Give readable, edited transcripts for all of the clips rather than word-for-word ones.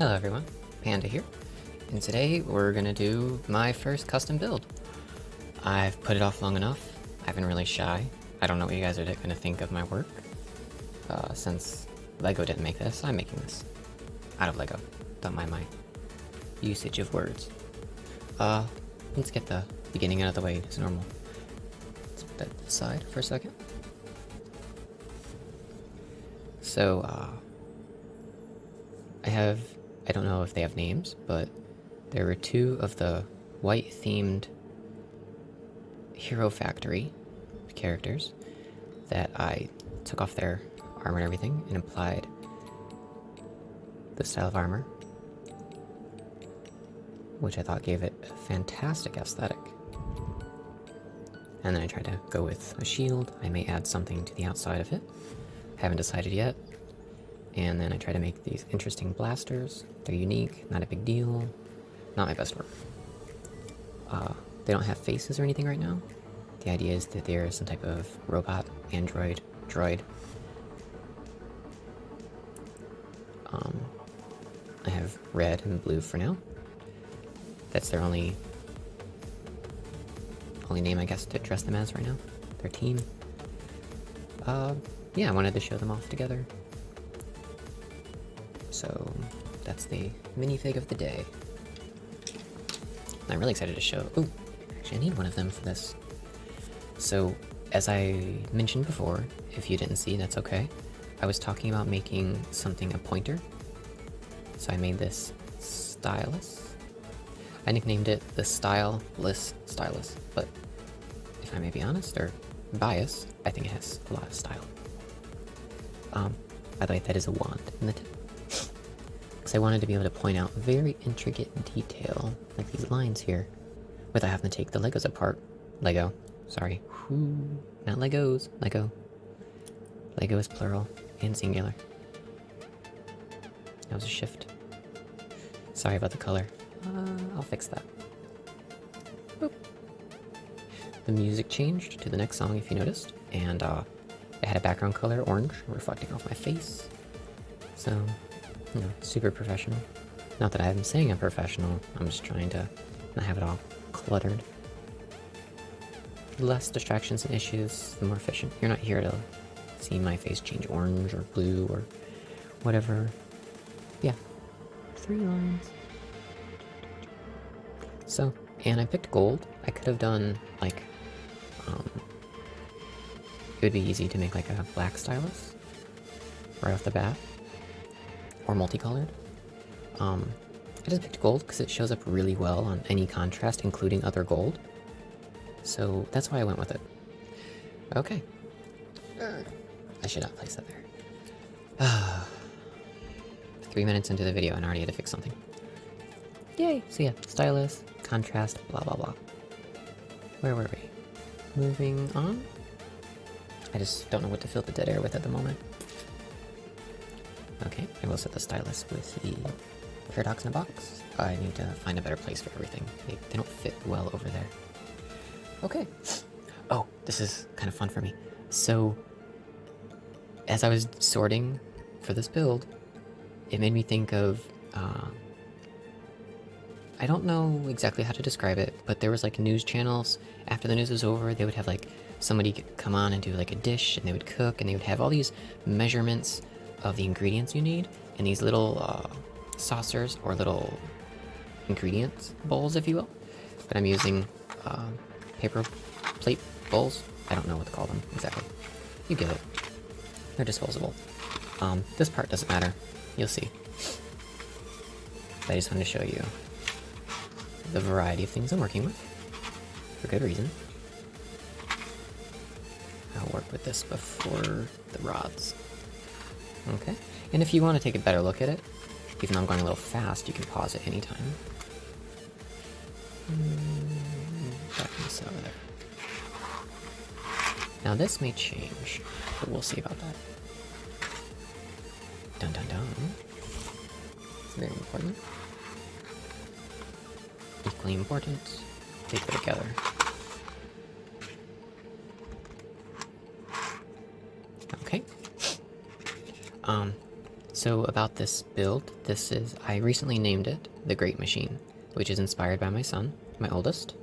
Hello everyone, Panda here, and today we're gonna do my first custom build. I've put it off long enough, I've been really shy. I don't know what you guys are gonna think of my work. Since Lego didn't make this, I'm making this. Out of Lego. Don't mind my usage of words. Let's get the beginning out of the way as normal. Let's put that aside for a second. So, I don't know if they have names, but there were two of the white-themed Hero Factory characters that I took off their armor and everything and applied the style of armor, which I thought gave it a fantastic aesthetic. And then I tried to go with a shield. I may add something to the outside of it. Haven't decided yet. And then I try to make these interesting blasters. They're unique, not a big deal. Not my best work. They don't have faces or anything right now. The idea is that they're some type of robot, android, droid. I have red and blue for now. That's their only name, I guess, to dress them as right now. Their team. Yeah, I wanted to show them off together. So, that's the minifig of the day. I'm really excited to show... Ooh, actually I need one of them for this. So, as I mentioned before, if you didn't see, that's okay. I was talking about making something a pointer. So I made this stylus. I nicknamed it the Styleless Stylus, but if I may be honest, or biased, I think it has a lot of style. By the way, that is a wand in the tip. Because I wanted to be able to point out very intricate detail, like these lines here, without having to take the Legos apart. Lego. Sorry. Whoo. Not Legos. Lego. Lego is plural and singular. That was a shift. Sorry about the color. I'll fix that. Boop. The music changed to the next song, if you noticed, and it had a background color, orange, reflecting off my face. So, you know, super professional. Not that I'm saying I'm professional, I'm just trying to not have it all cluttered. The less distractions and issues, the more efficient. You're not here to see my face change orange or blue or whatever. Yeah, 3 lines. So, and I picked gold. I could have done, like, it would be easy to make like a black stylus right off the bat, or multicolored. I just picked gold because it shows up really well on any contrast, including other gold. So that's why I went with it. Okay. I should not place that there. 3 minutes into the video and I already had to fix something. Yay! So yeah, stylus, contrast, blah blah blah. Where were we? Moving on? I just don't know what to fill the dead air with at the moment. Okay, I will set the stylus with the paradox in a box. I need to find a better place for everything. They don't fit well over there. Okay. Oh, this is kind of fun for me. So, as I was sorting for this build, it made me think of, I don't know exactly how to describe it, but there was like news channels, after the news was over, they would have like somebody come on and do like a dish, and they would cook, and they would have all these measurements of the ingredients you need, and these little saucers, or little ingredients bowls, if you will. But I'm using paper plate bowls. I don't know what to call them exactly. You get it. They're disposable. This part doesn't matter. You'll see. But I just wanted to show you the variety of things I'm working with, for good reason. I'll work with this before the rods. Okay, and if you want to take a better look at it, even though I'm going a little fast, you can pause it anytime. That can sit over there. Now this may change, but we'll see about that. Dun dun dun. It's very important. Equally important. Take it together. Okay. So about this build, I recently named it The Great Machine, which is inspired by my son, my oldest.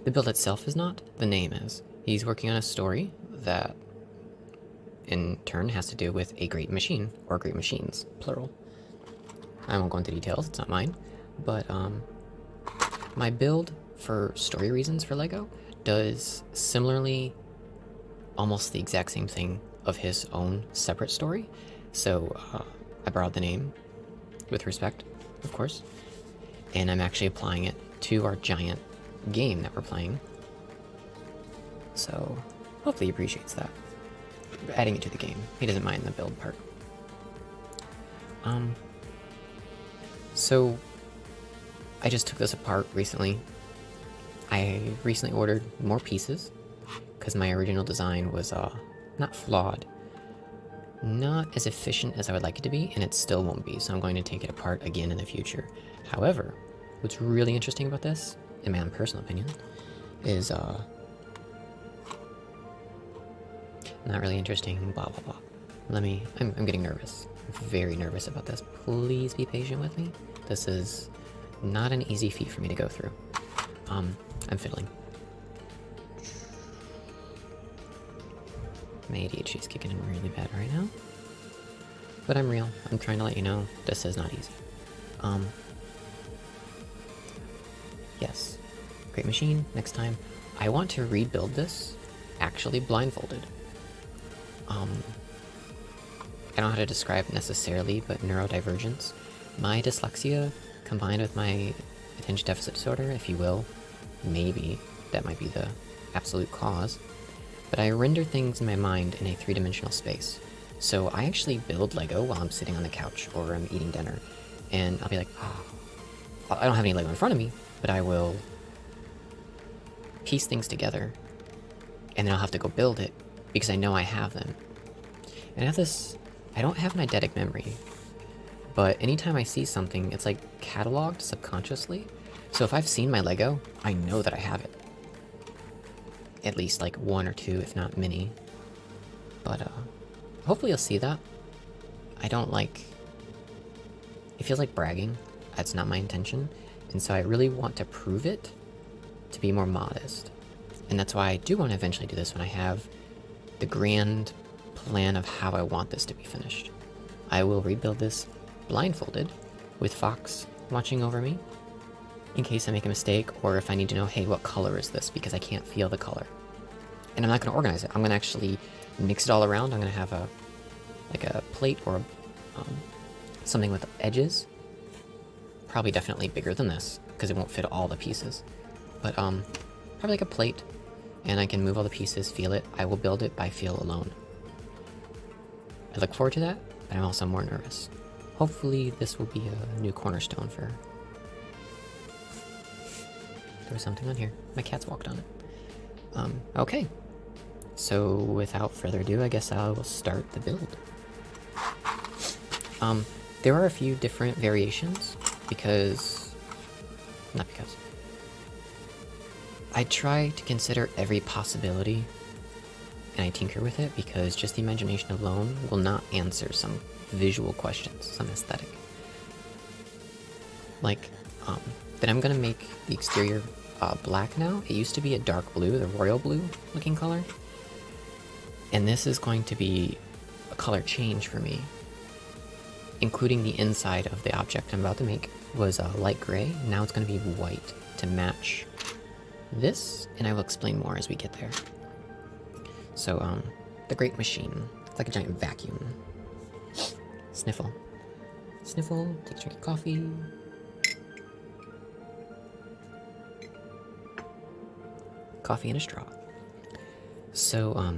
The build itself is not, the name is. He's working on a story that in turn has to do with a great machine, or great machines, plural. I won't go into details, it's not mine. But my build, for story reasons for LEGO, does similarly almost the exact same thing of his own separate story. So I borrowed the name with respect, of course, and I'm actually applying it to our giant game that we're playing. So hopefully he appreciates that. Adding it to the game. He doesn't mind the build part. So I just took this apart recently. I recently ordered more pieces because my original design was not flawed, not as efficient as I would like it to be, and it still won't be, so I'm going to take it apart again in the future. However, what's really interesting about this, in my own personal opinion, is not really interesting, blah blah blah. I'm getting nervous. I'm very nervous about this. Please be patient with me. This is not an easy feat for me to go through. I'm fiddling. My ADHD is kicking in really bad right now. But I'm real. I'm trying to let you know this is not easy. Yes. Great machine, next time. I want to rebuild this actually blindfolded. I don't know how to describe it necessarily, but neurodivergence. My dyslexia combined with my attention deficit disorder, if you will, maybe that might be the absolute cause. But I render things in my mind in a three-dimensional space. So I actually build Lego while I'm sitting on the couch or I'm eating dinner. And I'll be like, oh, I don't have any Lego in front of me, but I will piece things together. And then I'll have to go build it because I know I have them. And I have this, I don't have an eidetic memory, but anytime I see something, it's like cataloged subconsciously. So if I've seen my Lego, I know that I have it. At least like one or two, if not many. But hopefully you'll see that. I don't like... It feels like bragging. That's not my intention. And so I really want to prove it to be more modest. And that's why I do want to eventually do this when I have the grand plan of how I want this to be finished. I will rebuild this blindfolded with Fox watching over me in case I make a mistake, or if I need to know, hey, what color is this? Because I can't feel the color. And I'm not going to organize it. I'm going to actually mix it all around. I'm going to have a plate or something with edges. Probably definitely bigger than this, because it won't fit all the pieces. But probably like a plate, and I can move all the pieces, feel it. I will build it by feel alone. I look forward to that, but I'm also more nervous. Hopefully this will be a new cornerstone for... There was something on here. My cat's walked on it. Okay. So without further ado, I guess I will start the build. There are a few different variations, because... Not because. I try to consider every possibility, and I tinker with it, because just the imagination alone will not answer some visual questions, some aesthetic. Like, then I'm gonna make the exterior black now. It used to be a dark blue, the royal blue looking color. And this is going to be a color change for me. Including the inside of the object I'm about to make was light gray. Now it's gonna be white to match this, and I will explain more as we get there. So, the Great Machine. It's like a giant vacuum. Sniffle. Sniffle, take a drink of coffee. Coffee and a straw. So,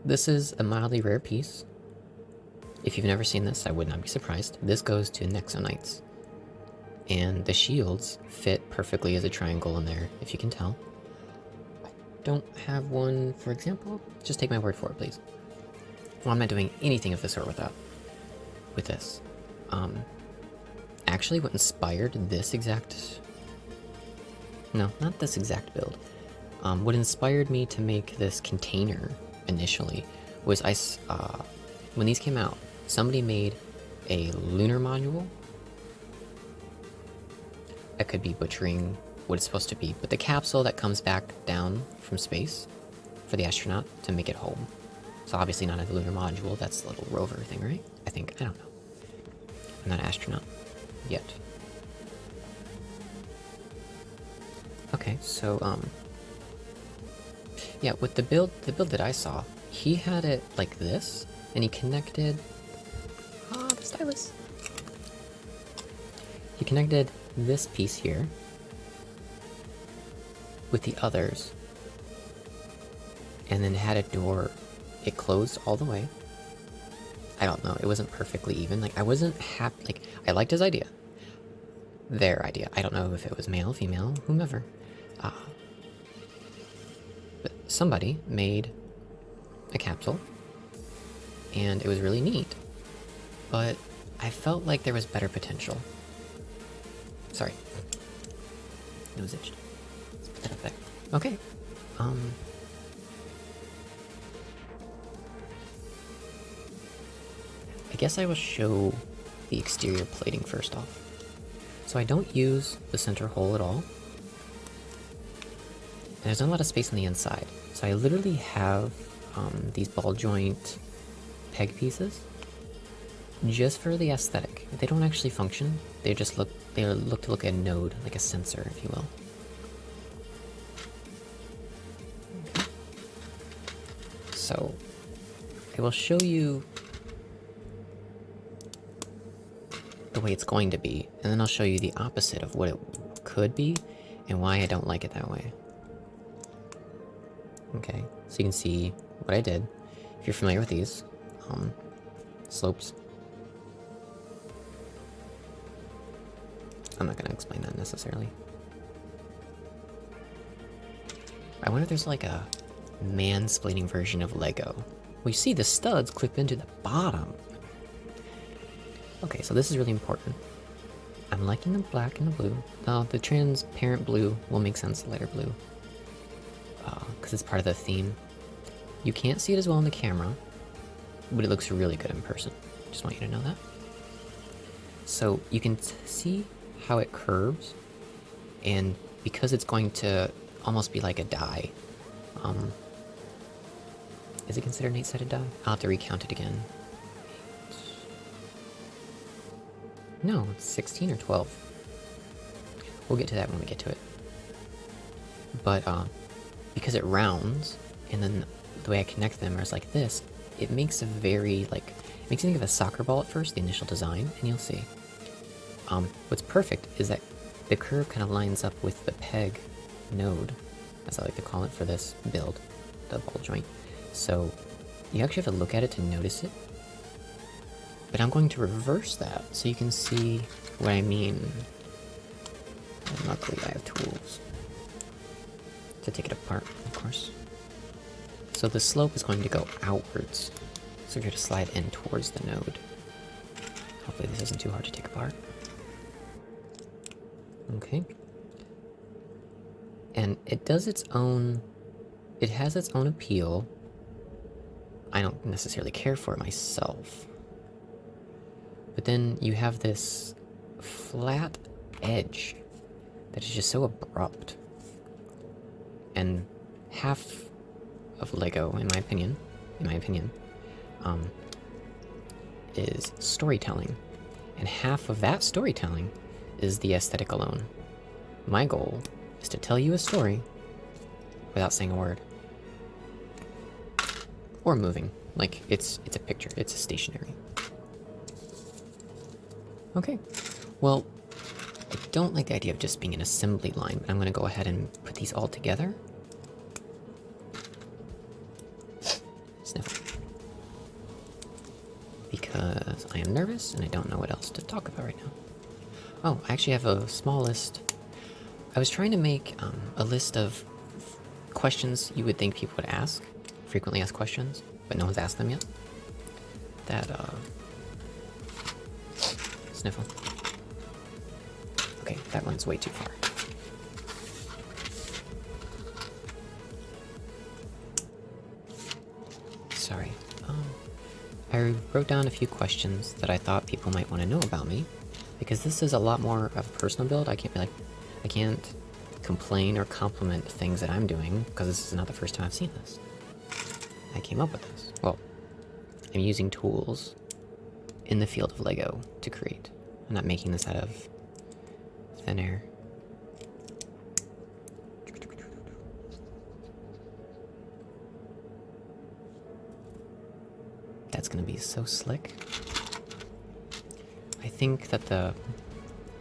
this is a mildly rare piece. If you've never seen this, I would not be surprised. This goes to Nexonites. And the shields fit perfectly as a triangle in there, if you can tell. I don't have one, for example. Just take my word for it, please. Well, I'm not doing anything of the sort with this. Actually, what inspired this exact... No, not this exact build. What inspired me to make this container initially was when these came out, somebody made a lunar module. I could be butchering what it's supposed to be, but the capsule that comes back down from space for the astronaut to make it home. So obviously not a lunar module, that's the little rover thing, right? I think, I don't know. I'm not an astronaut yet. Okay, so yeah, with the build that I saw, he had it like this, and he connected the stylus. He connected this piece here with the others, and then had a door. It closed all the way. I don't know, it wasn't perfectly even. Like, I wasn't happy. Like, I liked his idea. Their idea. I don't know if it was male, female, whomever. But somebody made a capsule, and it was really neat. But I felt like there was better potential. Sorry. Nose itched. Let's put that up there. Okay. I guess I will show the exterior plating first off. So I don't use the center hole at all. And there's not a lot of space on the inside. So I literally have these ball joint peg pieces just for the aesthetic. They don't actually function. They just look to look like a node, like a sensor, if you will. So I will show you the way it's going to be, and then I'll show you the opposite of what it could be and why I don't like it that way. Okay, so you can see what I did. If you're familiar with these slopes, I'm not going to explain that necessarily. I wonder if there's like a mansplaining version of Lego. We see the studs clip into the bottom. Okay, so this is really important. I'm liking the black and the blue. Now, the transparent blue will make sense, the lighter blue. Because it's part of the theme. You can't see it as well on the camera, but it looks really good in person. Just want you to know that. So you can see how it curves, and because it's going to almost be like a die. Is it considered an 8-sided die? I'll have to recount it again. No, it's 16 or 12. We'll get to that when we get to it. But because it rounds, and then the way I connect them is like this, it makes a very, like, it makes me think of a soccer ball at first, the initial design, and you'll see. What's perfect is that the curve kind of lines up with the peg node, as I like to call it for this build, the ball joint. So you actually have to look at it to notice it. But I'm going to reverse that so you can see what I mean. And luckily I have tools to take it apart, of course. So the slope is going to go outwards. So you're going to slide in towards the node. Hopefully this isn't too hard to take apart. Okay. And it does its own... It has its own appeal. I don't necessarily care for it myself. But then you have this flat edge that is just so abrupt. And half of Lego, in my opinion, is storytelling. And half of that storytelling is the aesthetic alone. My goal is to tell you a story without saying a word. Or moving. Like, it's a picture, it's a stationary. Okay, well, I don't like the idea of just being an assembly line, but I'm gonna go ahead and put these all together. Sniffle. Because I am nervous and I don't know what else to talk about right now. Oh, I actually have a small list. I was trying to make a list of questions you would think people would ask, frequently asked questions, but no one's asked them yet. That, Sniffle. Okay, that one's way too far. Sorry. I I wrote down a few questions that I thought people might want to know about me, because this is a lot more of a personal build. I can't complain or compliment things that I'm doing, because this is not the first time I've seen this. I came up with this. Well, I'm using tools in the field of Lego to create. I'm not making this out of thin air. That's gonna be so slick. I think that the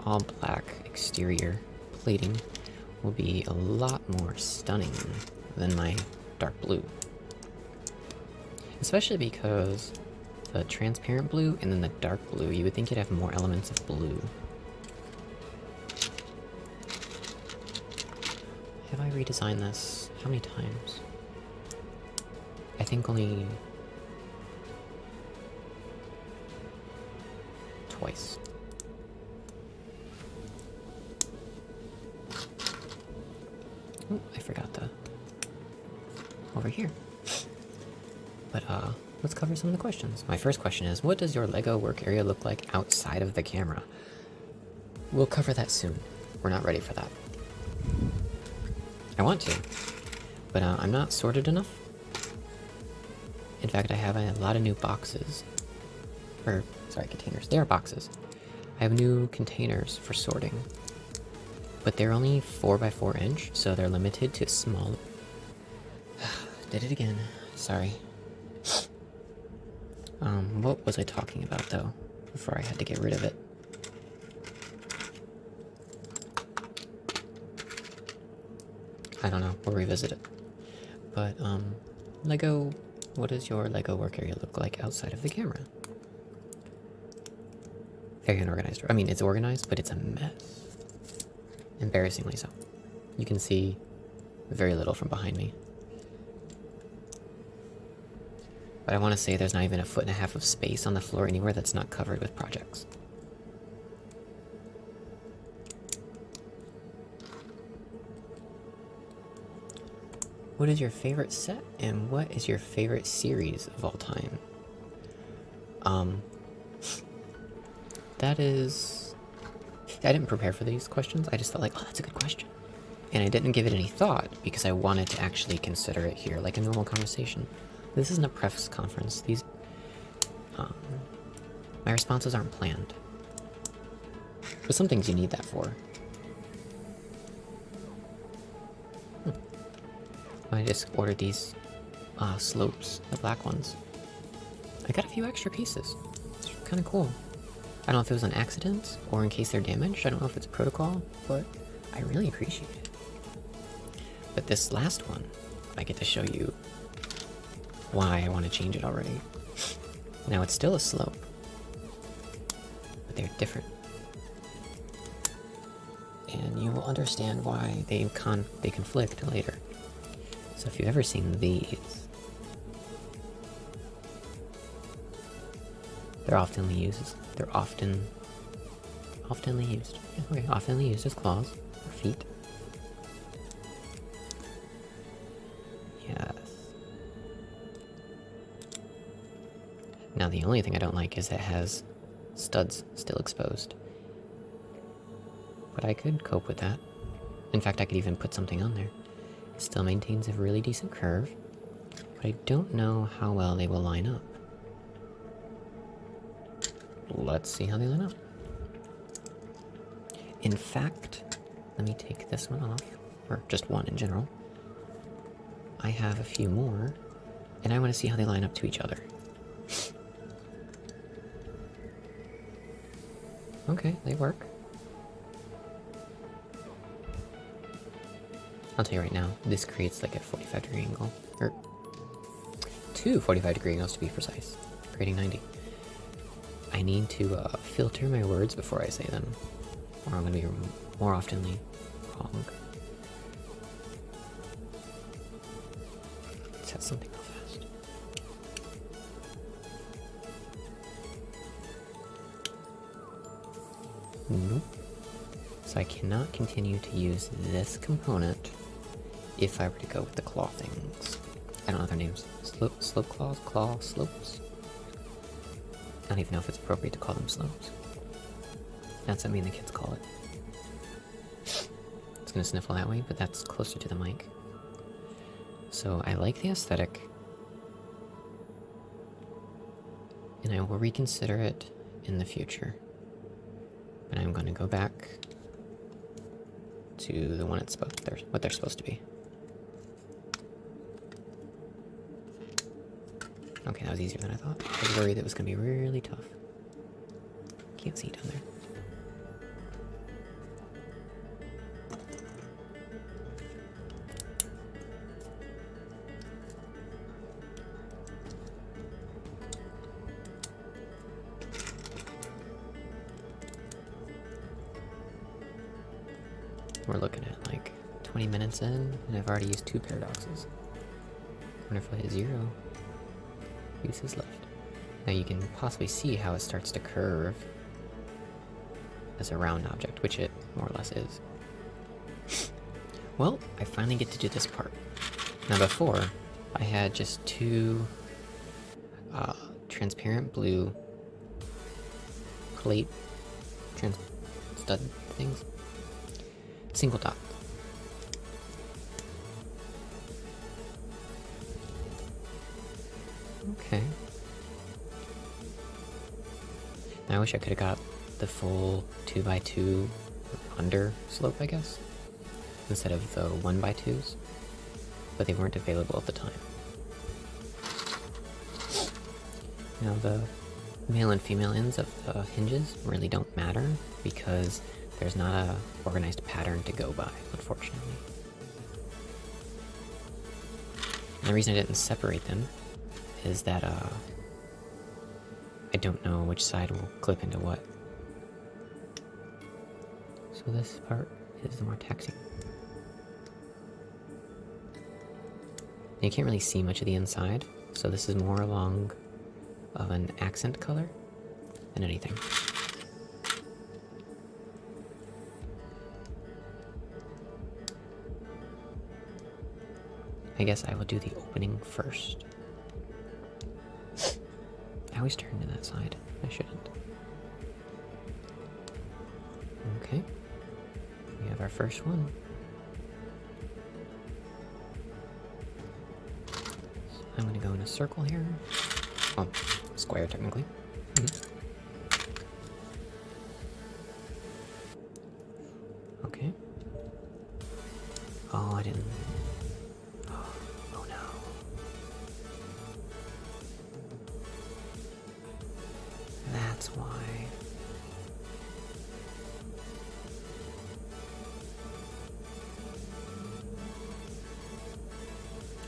all black exterior plating will be a lot more stunning than my dark blue. Especially because the transparent blue and then the dark blue, you would think you'd have more elements of blue. Have I redesigned this? How many times? I think only twice. Oh, I forgot the over here. But let's cover some of the questions. My first question is, what does your Lego work area look like outside of the camera? We'll cover that soon. We're not ready for that. I want to, but I'm not sorted enough. In fact, I have a lot of new boxes. Or, sorry, containers. They are boxes. I have new containers for sorting. But they're only 4x4 inch, so they're limited to small... Did it again. Sorry. What was I talking about, though, before I had to get rid of it? I don't know, we'll revisit it. But, Lego, what does your Lego work area look like outside of the camera? Very unorganized. I mean, it's organized, but it's a mess. Embarrassingly so. You can see very little from behind me. But I want to say there's not even 1.5 feet of space on the floor anywhere that's not covered with projects. What is your favorite set, and what is your favorite series of all time? That is... I didn't prepare for these questions, I just felt like, oh, that's a good question. And I didn't give it any thought, because I wanted to actually consider it here, like a normal conversation. This isn't a press conference. These... my responses aren't planned. But some things you need that for. I just ordered these slopes, the black ones. I got a few extra pieces. It's kind of cool. I don't know if it was an accident, or in case they're damaged. I don't know if it's protocol, but I really appreciate it. But this last one, I get to show you why I want to change it already. Now it's still a slope, but they're different. And you will understand why they conflict later. So if you've ever seen these, they're oftenly used. They're oftenly used. Okay, oftenly used as claws or feet. Yes. Now the only thing I don't like is it has studs still exposed. But I could cope with that. In fact, I could even put something on there. It still maintains a really decent curve, but I don't know how well they will line up. Let's see how they line up. In fact, let me take this one off, or just one in general. I have a few more, and I want to see how they line up to each other. Okay, they work. I'll tell you right now, this creates like a 45-degree angle. Or 2 45-degree angles to be precise. Creating 90. I need to filter my words before I say them, or I'm going to be more oftenly wrong. Let's have something real fast. Nope. So I cannot continue to use this component if I were to go with the claw things. I don't know their names. Slope claws? Claw slopes? I don't even know if it's appropriate to call them slopes. That's what me and the kids call it. It's gonna sniffle that way, but that's closer to the mic. So I like the aesthetic, and I will reconsider it in the future. But I'm gonna go back to the one it's what they're supposed to be. Okay, that was easier than I thought. I was worried it was gonna be really tough. Can't see down there. We're looking at like 20 minutes in, and I've already used 2 paradoxes. I wonder if I hit 0 uses left. Now you can possibly see how it starts to curve as a round object, which it more or less is. Well, I finally get to do this part. Now before, I had just 2 transparent blue plate stud things. Single dot. Okay. Now I wish I could have got the full 2x2 under slope, I guess, instead of the 1x2s, but they weren't available at the time. Now the male and female ends of the hinges really don't matter because there's not a organized pattern to go by, unfortunately. And the reason I didn't separate them is that I don't know which side will clip into what. So this part is the more taxing. And you can't really see much of the inside, so this is more along of an accent color than anything. I guess I will do the opening first. I always turn to that side. I shouldn't. Okay. We have our first one. So I'm gonna go in a circle here. Well, square technically. Okay. Oh, I didn't. Oh no. That's why.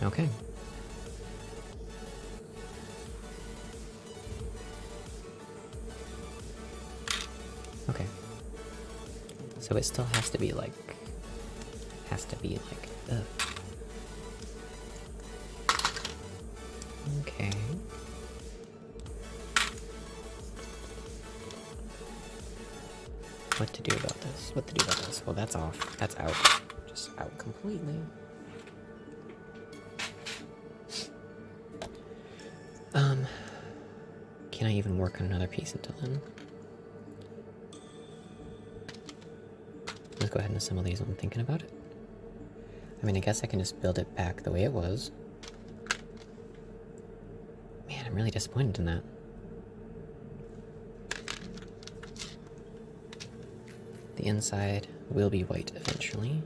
Okay. Okay. So it still has to be like, ugh. Okay. What to do about this? What to do about this? Well, that's off. That's out. Just out completely. Can I even work on another piece until then? Let's go ahead and assemble these while I'm thinking about it. I mean, I guess I can just build it back the way it was. Man, I'm really disappointed in that. The inside will be white eventually,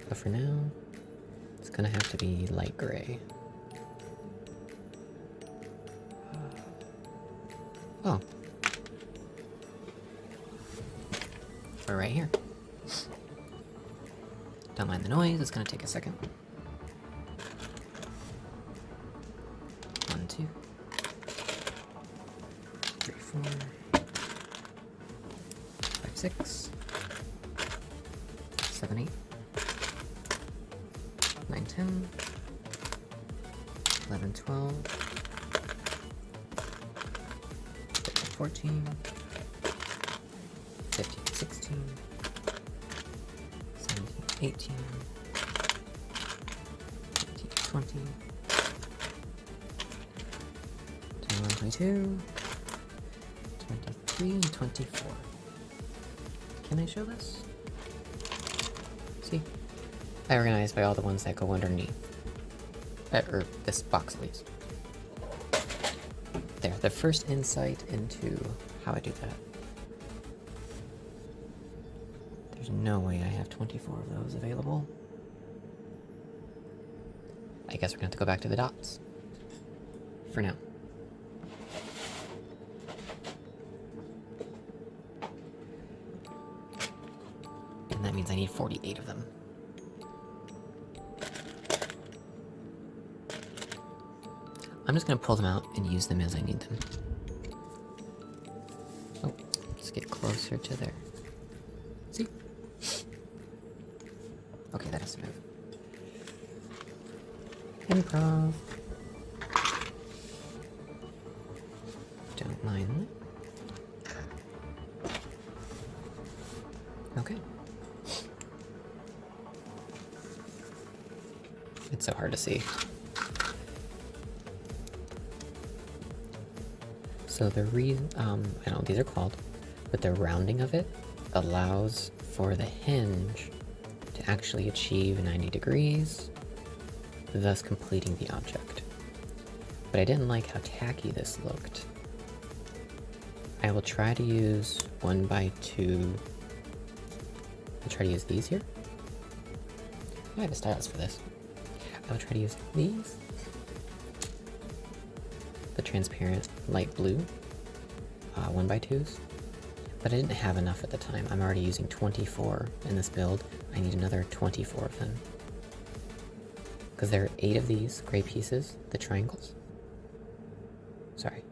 but for now, it's gonna have to be light gray. Oh. We're right here. Don't mind the noise, it's gonna take a second. 1, 2, 3, 4, 5, 6, 7, 8, 9, 10, 11, 12, 14, 15, 16, 17, 18, 19, 20, 21, 22, 23 and 24. Can I show this? See? I organize by all the ones that go underneath. Or this box at least. There, the first insight into how I do that. There's no way I have 24 of those available. I guess we're gonna have to go back to the dots. For now. And that means I need 48 of them. I'm just gonna pull them out and use them as I need them. Oh, let's get closer to there. See? Okay, that has to move. Improv. Don't mind that. Okay. It's so hard to see. So the reason, I don't know what these are called, but the rounding of it allows for the hinge to actually achieve 90 degrees, thus completing the object. But I didn't like how tacky this looked. I will try to use 1x2. I'll try to use these here. I have a stylus for this. I will try to use these. The transparent light blue 1x2s, but I didn't have enough at the time. I'm already using 24 in this build. I need another 24 of them. Because there are 8 of these gray pieces, the triangles. Sorry.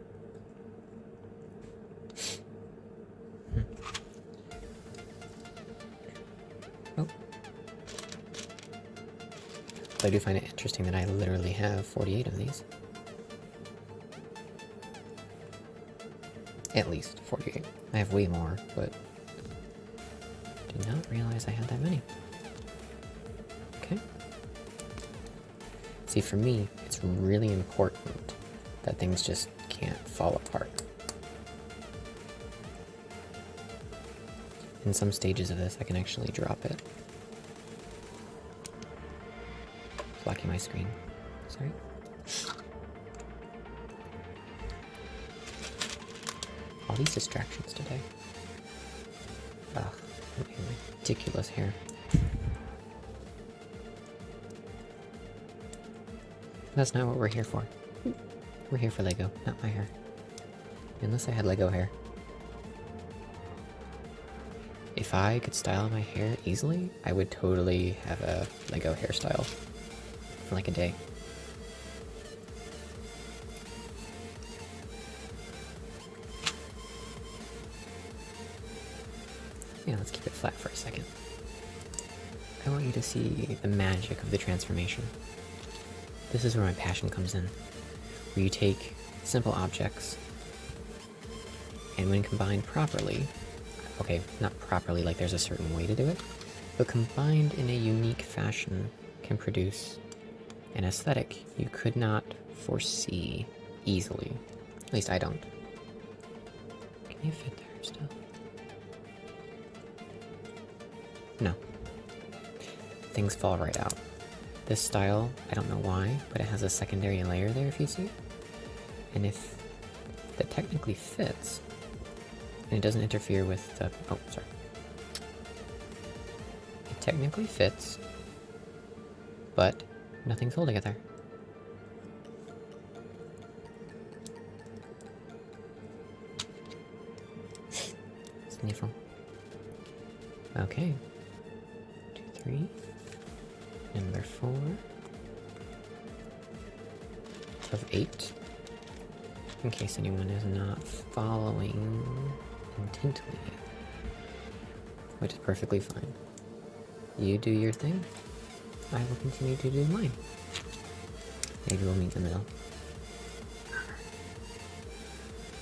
Oh. But I do find it interesting that I literally have 48 of these. At least 48. I have way more, but did not realize I had that many. Okay. See, for me, it's really important that things just can't fall apart. In some stages of this, I can actually drop it. Blocking my screen. Sorry. All these distractions today. Ugh, ridiculous hair. That's not what we're here for. We're here for Lego, not my hair. Unless I had Lego hair. If I could style my hair easily, I would totally have a Lego hairstyle for like a day. Yeah, let's keep it flat for a second. I want you to see the magic of the transformation. This is where my passion comes in. Where you take simple objects, and when combined properly, okay, not properly like there's a certain way to do it, but combined in a unique fashion can produce an aesthetic you could not foresee easily. At least I don't. Can you fit there still? No. Things fall right out. This style, I don't know why, but it has a secondary layer there if you see. And if that technically fits, and it doesn't interfere with the, oh, sorry. It technically fits, but nothing's holding it there. Sniffle. Okay. 2, 3. Number 4. Of 8. In case anyone is not following intently. Which is perfectly fine. You do your thing. I will continue to do mine. Maybe we'll meet in the middle.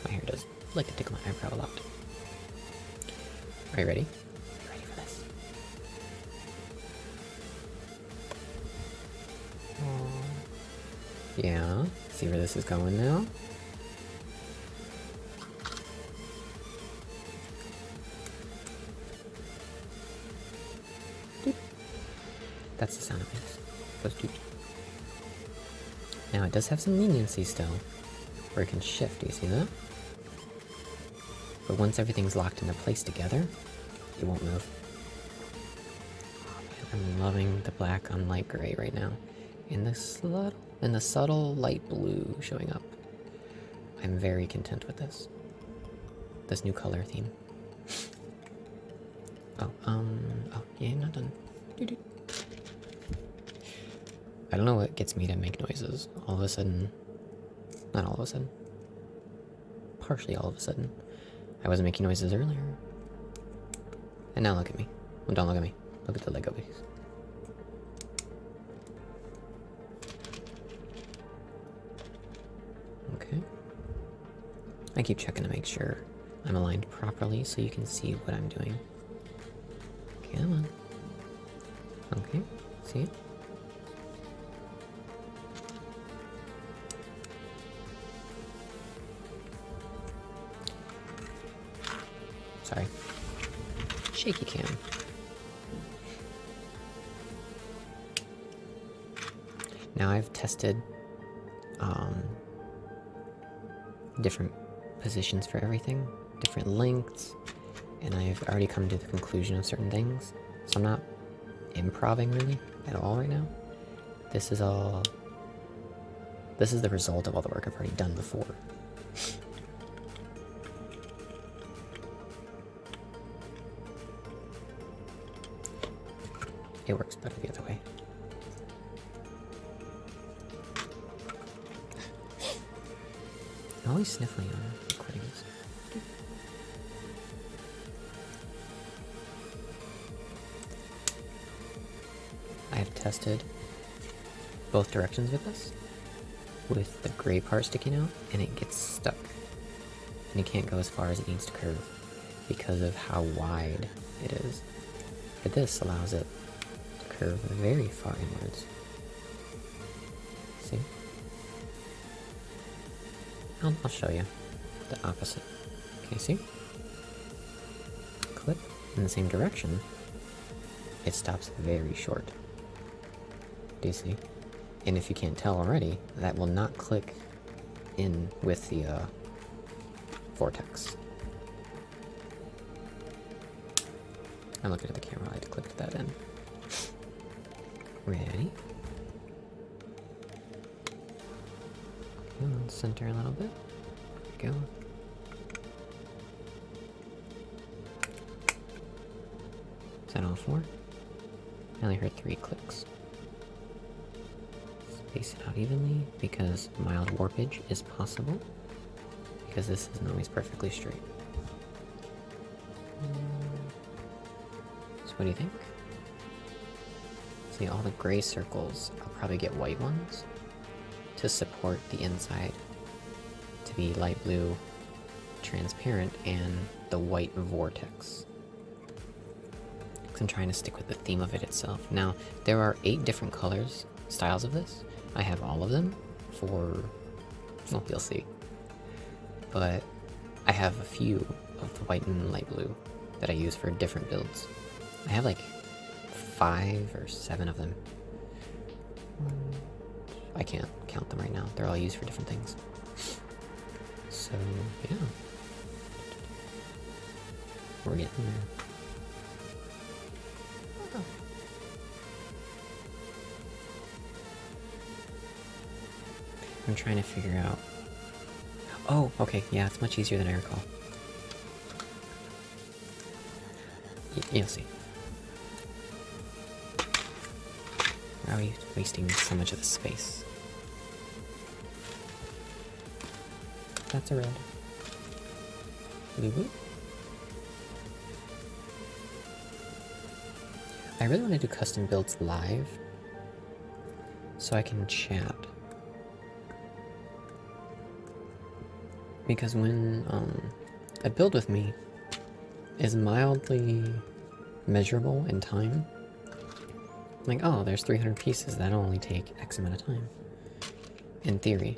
My hair does like to tickle my eyebrow a lot. Are you ready? Ready for this? Aww. Yeah, see where this is going now? That's the sound it makes. Goes doot. Now it does have some leniency still, where it can shift, do you see that? But once everything's locked into place together, it won't move. Oh man, I'm loving the black on light gray right now. And the subtle light blue showing up. I'm very content with this. This new color theme. Oh, yeah, not done. Doo-doo. I don't know what gets me to make noises. All of a sudden, not all of a sudden, partially all of a sudden. I wasn't making noises earlier. And now look at me. Well, don't look at me. Look at the Lego piece. Okay. I keep checking to make sure I'm aligned properly so you can see what I'm doing. Come on. Okay, see it? Sorry. Shaky cam. Now I've tested different positions for everything, different lengths, and I've already come to the conclusion of certain things. So I'm not improvising really at all right now. This is the result of all the work I've already done before. It works better the other way. I'm always sniffling on recordings. I have tested both directions with this, with the gray part sticking out, and it gets stuck. And it can't go as far as it needs to curve because of how wide it is. But this allows it to curve very far inwards. See? I'll show you the opposite. Okay, see? Click in the same direction. It stops very short. Do you see? And if you can't tell already, that will not click in with the vortex. I'm looking at the camera, I had to click that in. Ready? Okay, center a little bit. There we go. Is that all four? I only heard 3 clicks. Space it out evenly because mild warpage is possible. Because this isn't always perfectly straight. So what do you think? See, all the gray circles, I'll probably get white ones to support the inside to be light blue transparent and the white vortex. Because I'm trying to stick with the theme of it itself. Now, there are 8 different colors, styles of this. I have all of them for, well, you'll see. But I have a few of the white and light blue that I use for different builds. I have like 5 or 7 of them. I can't count them right now. They're all used for different things. So, yeah. We're getting there. Oh. I'm trying to figure out... Oh, okay, yeah, it's much easier than I recall. You'll see. Why are we wasting so much of the space? That's a red. Blue. I really want to do custom builds live so I can chat. Because when a build with me is mildly measurable in time, like, oh, there's 300 pieces, that'll only take X amount of time. In theory.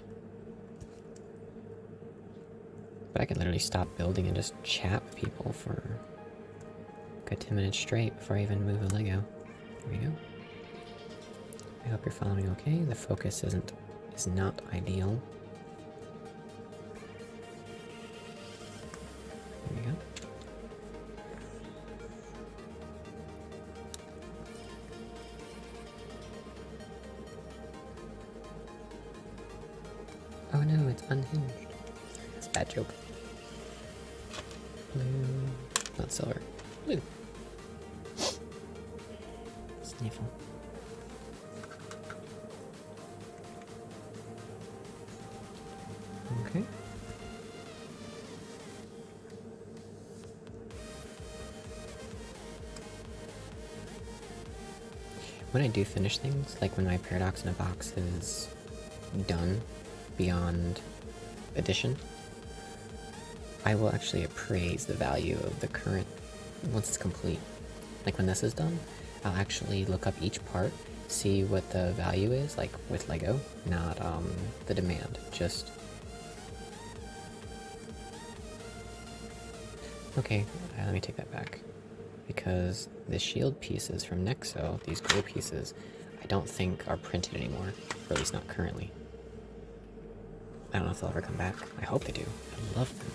But I can literally stop building and just chat with people for a good 10 minutes straight before I even move a Lego. There we go. I hope you're following okay. The focus is not ideal. There we go. Oh no, it's unhinged. That's a bad joke. Blue, not silver. Blue. Sniffle. Okay. When I do finish things, like when my paradox in a box is done beyond addition, I will actually appraise the value of the current once it's complete. Like when this is done, I'll actually look up each part, see what the value is, like with Lego, not the demand, just... Okay, let me take that back. Because the shield pieces from Nexo, these gold pieces, I don't think are printed anymore, or at least not currently. I don't know if they'll ever come back. I hope they do. I love them.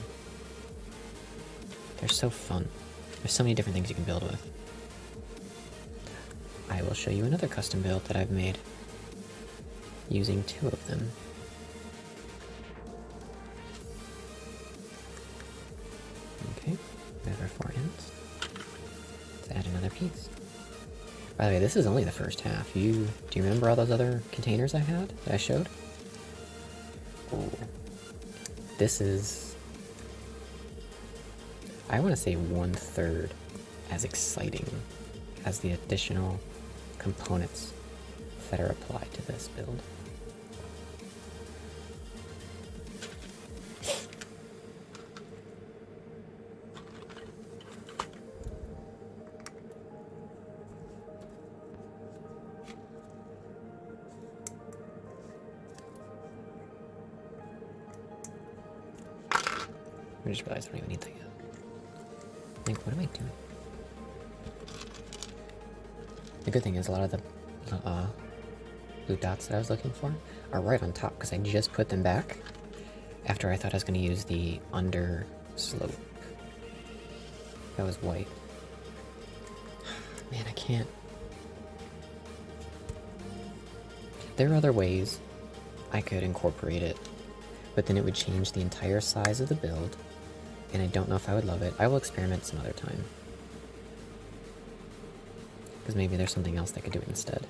They're so fun. There's so many different things you can build with. I will show you another custom build that I've made using 2 of them. Okay, we have our 4 ends. Let's add another piece. By the way, this is only the first half. Do you remember all those other containers I had that I showed? Oh, this is, I want to say 1/3 as exciting as the additional components that are applied to this build. I just realized I don't even need that yet. Like, what am I doing? The good thing is a lot of the blue dots that I was looking for are right on top because I just put them back after I thought I was going to use the under slope. That was white. Man, I can't. There are other ways I could incorporate it, but then it would change the entire size of the build, and I don't know if I would love it. I will experiment some other time. Because maybe there's something else that could do it instead.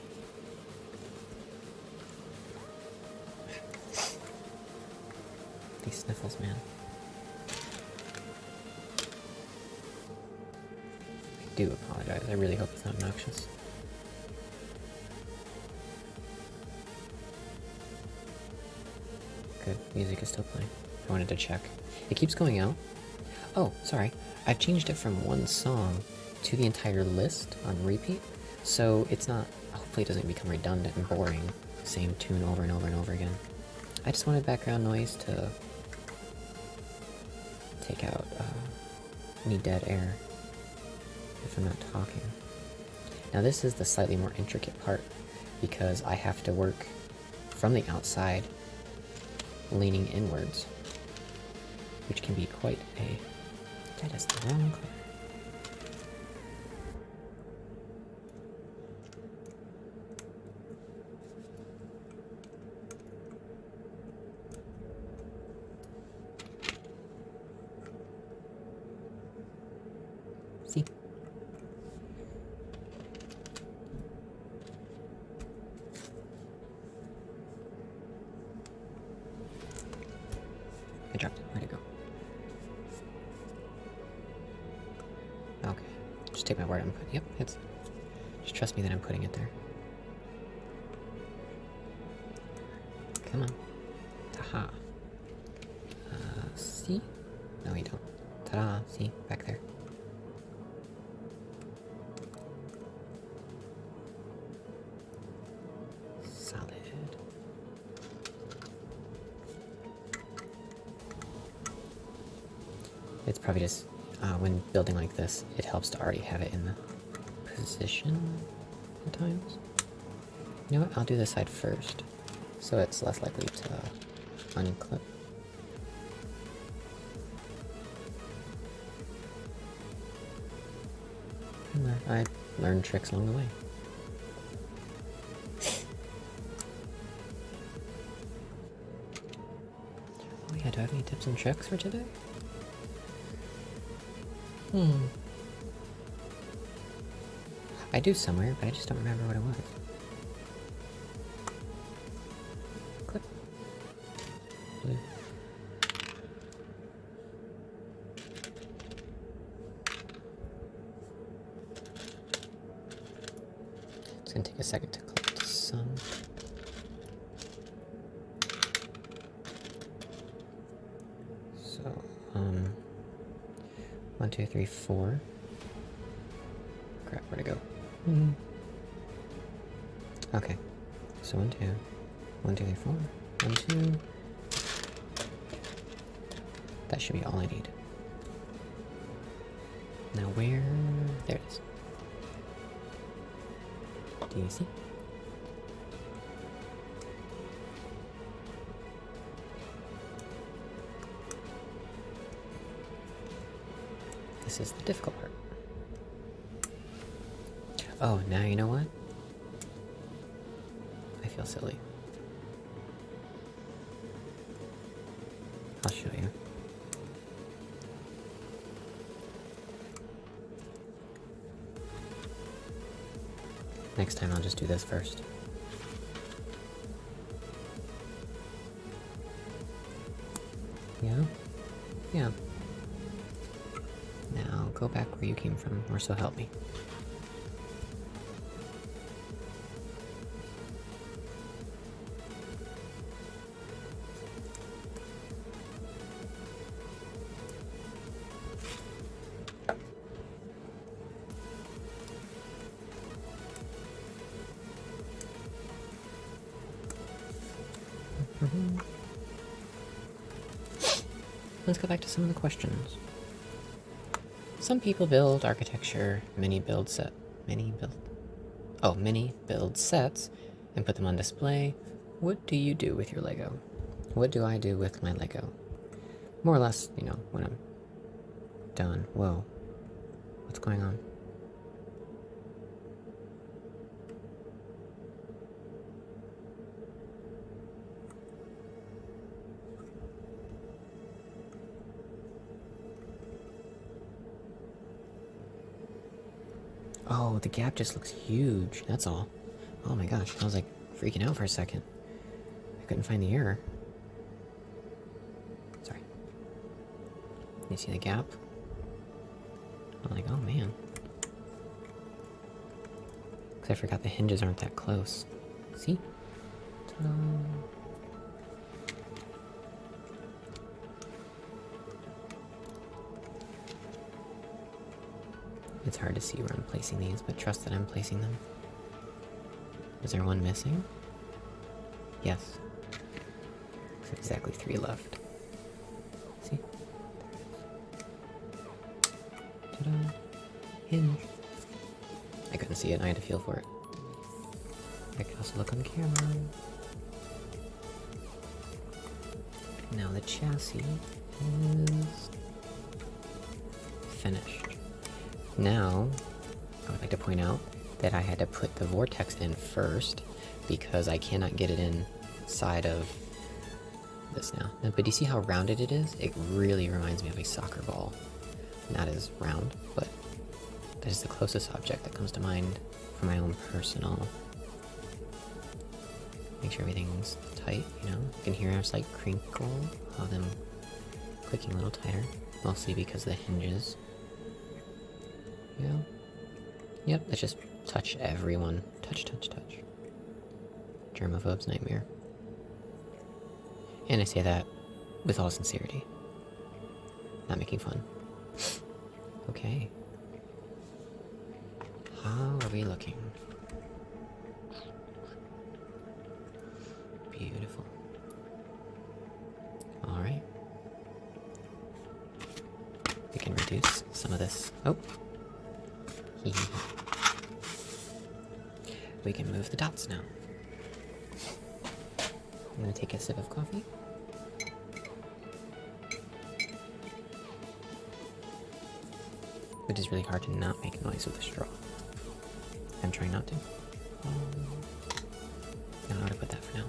These sniffles, man. I do apologize. I really hope it's not obnoxious. Good. Music is still playing. I wanted to check. It keeps going out. Oh, sorry. I've changed it from one song to the entire list on repeat, so it's not, hopefully it doesn't become redundant and boring, same tune over and over and over again. I just wanted background noise to take out any dead air if I'm not talking. Now this is the slightly more intricate part, because I have to work from the outside, leaning inwards, which can be quite a... That is the wrong color. See? I dropped it. Where'd it go? Okay. Just take my word I'm putting. Yep, it's... Just trust me that I'm putting it there. Come on. Taha. See? No, you don't. Ta-da! See? Back there. Solid. It's probably just, when building like this, it helps to already have it in the position at times. You know what? I'll do this side first, so it's less likely to unclip. I learned tricks along the way. Oh yeah, do I have any tips and tricks for today? I do somewhere, but I just don't remember what it was. Clip. Blue. It's gonna take a second to collect some. So, 1, 2, 3, 4. Crap, where'd it go? Okay, so 1, 2, 1, 2, 3, 4, 1, 2. That should be all I need. Now where? There it is. Do you see? This is the difficult part. Oh, now you know what? I feel silly. I'll show you. Next time I'll just do this first. Yeah? Yeah. Now go back where you came from, or so help me. Let's go back to some of the questions. Some people build architecture mini build sets and put them on display. What do you do with your Lego? What do I do with my Lego? More or less, you know, when I'm done. Whoa. What's going on? Oh, the gap just looks huge, that's all. Oh my gosh, I was like freaking out for a second. I couldn't find the error. Sorry. You see the gap? I'm like, oh man. Because I forgot the hinges aren't that close. See? Ta-da! It's hard to see where I'm placing these, but trust that I'm placing them. Is there one missing? Yes. There's exactly 3 left. See? Ta-da! Hinge. I couldn't see it, I had to feel for it. I could also look on the camera. Now the chassis is finished. Now, I would like to point out that I had to put the vortex in first because I cannot get it inside of this now. But do you see how rounded it is? It really reminds me of a soccer ball. Not as round, but that is the closest object that comes to mind for my own personal. Make sure everything's tight, you know? You can hear a slight crinkle of them clicking a little tighter, mostly because of the hinges. Yeah. Yep, let's just touch everyone. Touch, touch, touch. Germaphobe's nightmare. And I say that with all sincerity. Not making fun. Okay. How are we looking? Beautiful. Alright. We can reduce some of this. Oh! We can move the dots now. I'm gonna take a sip of coffee. Which is really hard to not make noise with a straw. I'm trying not to. I don't know how to put that for now.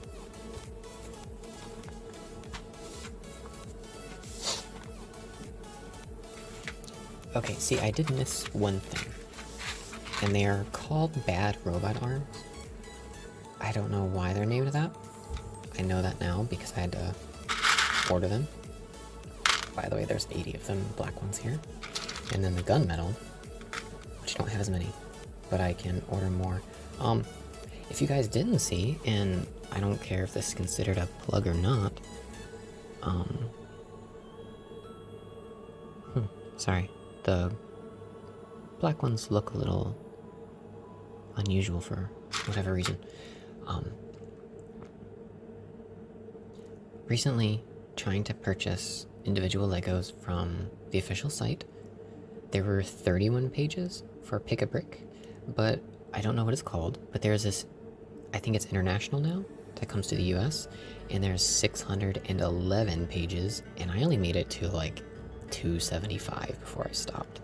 Okay, see, I did miss one thing. And they are called bad robot arms. I don't know why they're named that. I know that now because I had to order them. By the way, there's 80 of them, black ones here. And then the gunmetal, which don't have as many, but I can order more. If you guys didn't see, and I don't care if this is considered a plug or not, sorry, the black ones look a little unusual for whatever reason. Recently, trying to purchase individual Legos from the official site, there were 31 pages for Pick a Brick, but I don't know what it's called, but there's this, I think it's international now, that comes to the US, and there's 611 pages, and I only made it to like 275 before I stopped.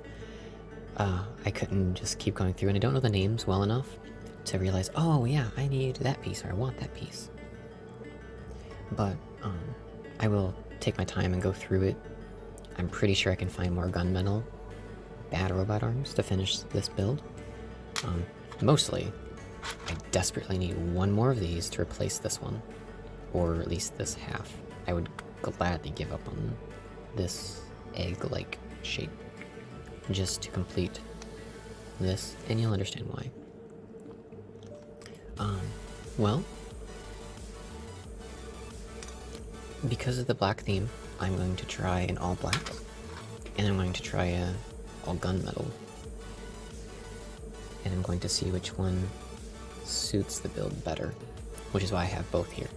I couldn't just keep going through, and I don't know the names well enough to realize, oh yeah, I need that piece, or I want that piece. But, I will take my time and go through it. I'm pretty sure I can find more gunmetal bad robot arms to finish this build. Mostly, I desperately need one more of these to replace this one, or at least this half. I would gladly give up on this egg-like shape just to complete this, and you'll understand why. Well, because of the black theme, I'm going to try an all black, and I'm going to try a all gunmetal, and I'm going to see which one suits the build better, which is why I have both here.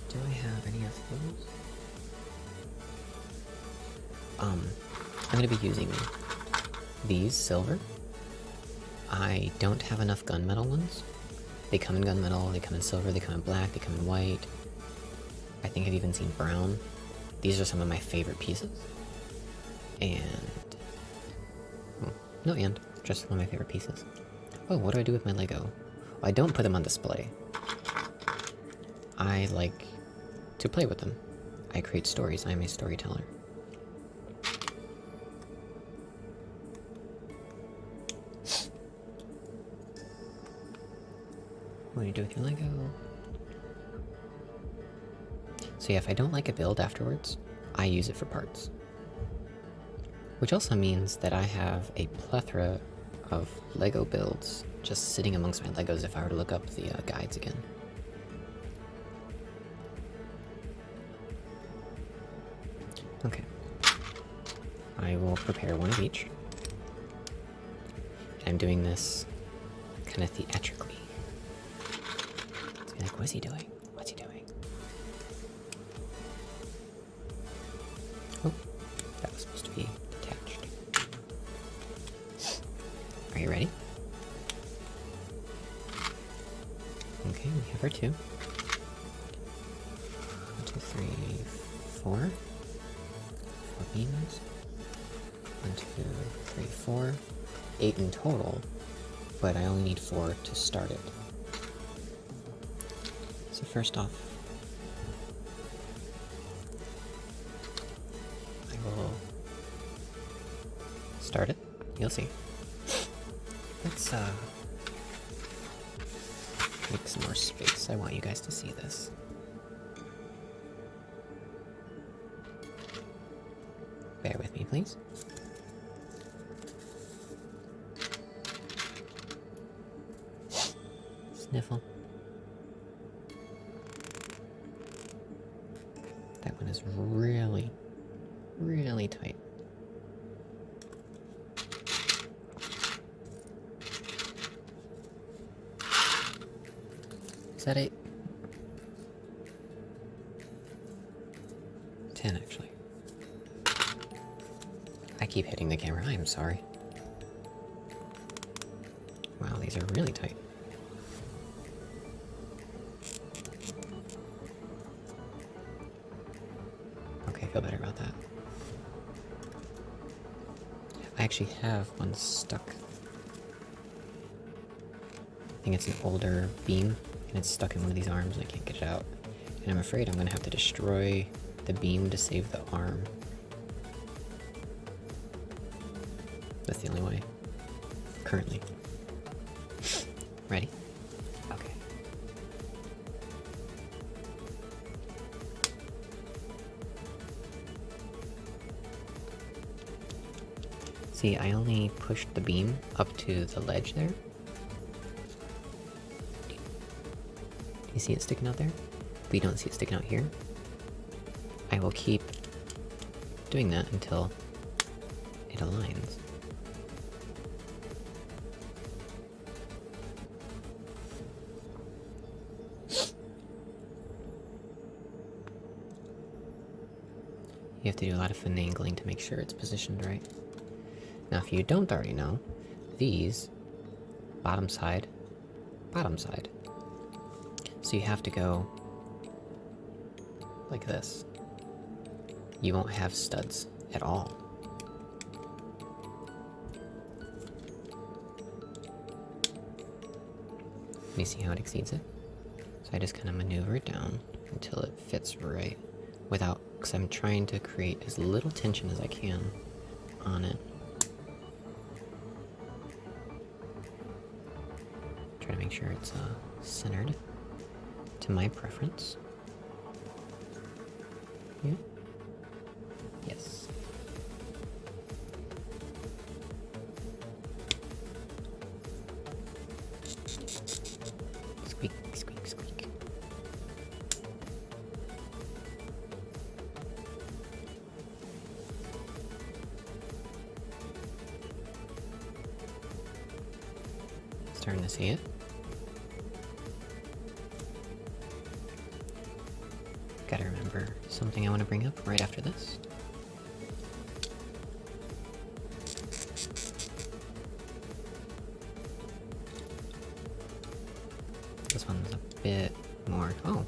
Do I have any of those? I'm going to be using these silver. I don't have enough gunmetal ones. They come in gunmetal, they come in silver, they come in black, they come in white. I think I've even seen brown. These are some of my favorite pieces. And... just one of my favorite pieces. Oh, what do I do with my Lego? Well, I don't put them on display. I like to play with them. I create stories. I'm a storyteller. What do you do with your Lego? So yeah, if I don't like a build afterwards, I use it for parts. Which also means that I have a plethora of Lego builds just sitting amongst my Legos if I were to look up the guides again. Okay. I will prepare one of each. I'm doing this kind of theatrically. It's like, what's he doing? What's he doing? Oh, that was supposed to be detached. Are you ready? Okay, we have our two. 1, 2, 3, 4. 4 beams. 1, 2, 3, 4. 8 in total, but I only need 4 to start it. So first off, I will start it. You'll see. Let's make some more space. I want you guys to see this. Bear with me, please. Sniffle. That one is really, really tight. Is that 8? 10, actually. I keep hitting the camera, I am sorry. Wow, these are really tight. feel better about that. I actually have one stuck. I think it's an older beam, and it's stuck in one of these arms, and I can't get it out. And I'm afraid I'm gonna have to destroy the beam to save the arm. That's the only way. Currently. Ready? Okay. See, I only pushed the beam up to the ledge there. Do you see it sticking out there? But you don't see it sticking out here. I will keep doing that until it aligns. You have to do a lot of finagling to make sure it's positioned right. Now, if you don't already know, these, bottom side. So you have to go like this. You won't have studs at all. You see how it exceeds it? So I just kind of maneuver it down until it fits right without, because I'm trying to create as little tension as I can on it. Try to make sure it's centered to my preference. Yeah? Yes. Squeak, squeak, squeak. Starting to see it. Gotta remember something I want to bring up right after this. This one's a bit more... Oh.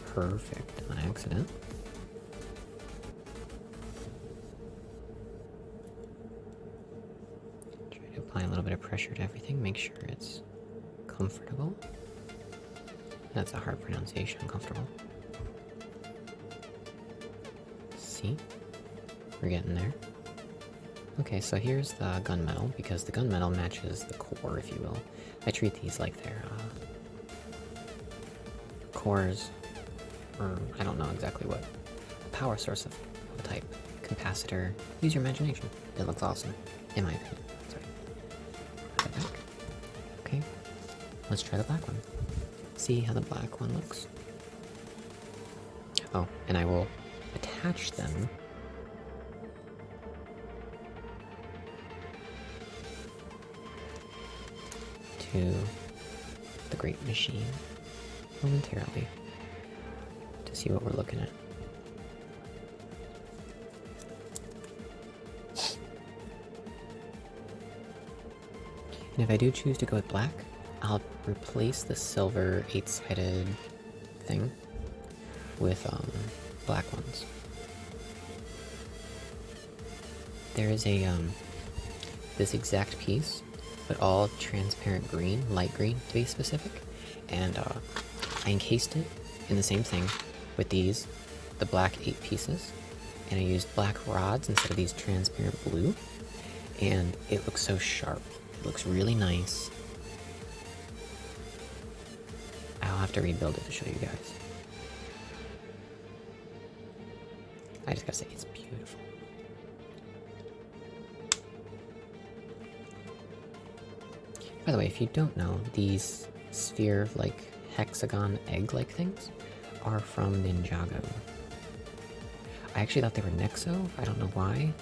Perfect. On accident. Try to apply a little bit of pressure to everything, make sure it's comfortable. That's a hard pronunciation, comfortable. See? We're getting there. Okay, so here's the gunmetal, because the gunmetal matches the core, if you will. I treat these like they're cores, or I don't know exactly what. A power source of a type. Capacitor. Use your imagination. It looks awesome, in my opinion. Sorry. Put that back. Okay, let's try the black one. See how the black one looks. Oh, and I will attach them to the great machine momentarily to see what we're looking at. And if I do choose to go with black, I'll replace the silver 8-sided thing with black ones. There is a this exact piece, but all transparent green, light green to be specific, and I encased it in the same thing with these, the black 8 pieces, and I used black rods instead of these transparent blue, and it looks so sharp. It looks really nice. I'll have to rebuild it to show you guys. I just gotta say, it's beautiful. By the way, if you don't know, these sphere-like, hexagon, egg-like things are from Ninjago. I actually thought they were Nexo, I don't know why.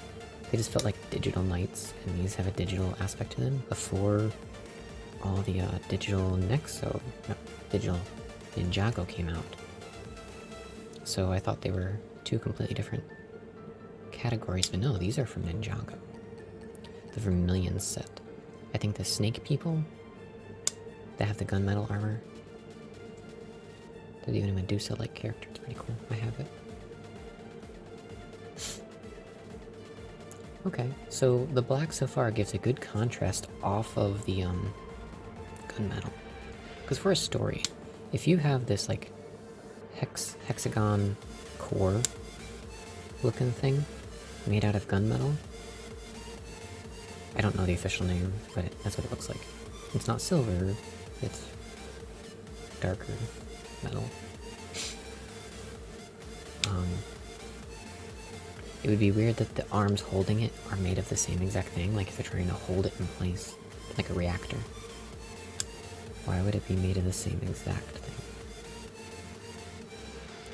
They just felt like digital knights, and these have a digital aspect to them before all the digital Ninjago came out. So I thought they were two completely different categories, but no, these are from Ninjago. The Vermilion set. I think the snake people that have the gunmetal armor. There's even a Medusa-like character, it's pretty cool. I have it. Okay, so the black so far gives a good contrast off of the gunmetal. Because for a story, if you have this like hexagon core looking thing made out of gunmetal, I don't know the official name, but that's what it looks like. It's not silver, it's darker metal. It would be weird that the arms holding it are made of the same exact thing, like if they're trying to hold it in place, like a reactor. Why would it be made of the same exact thing?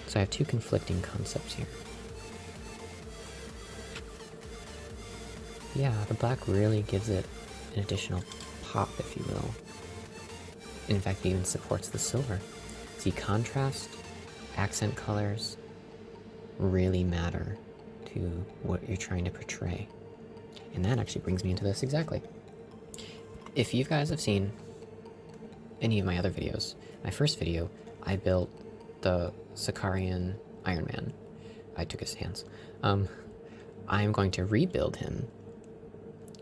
So I have two conflicting concepts here. Yeah, the black really gives it an additional pop, if you will. In fact, it even supports the silver. See, contrast, accent colors really matter to what you're trying to portray. And that actually brings me into this exactly. If you guys have seen any of my other videos, my first video, I built the Sakarian Iron Man. I took his hands. I'm going to rebuild him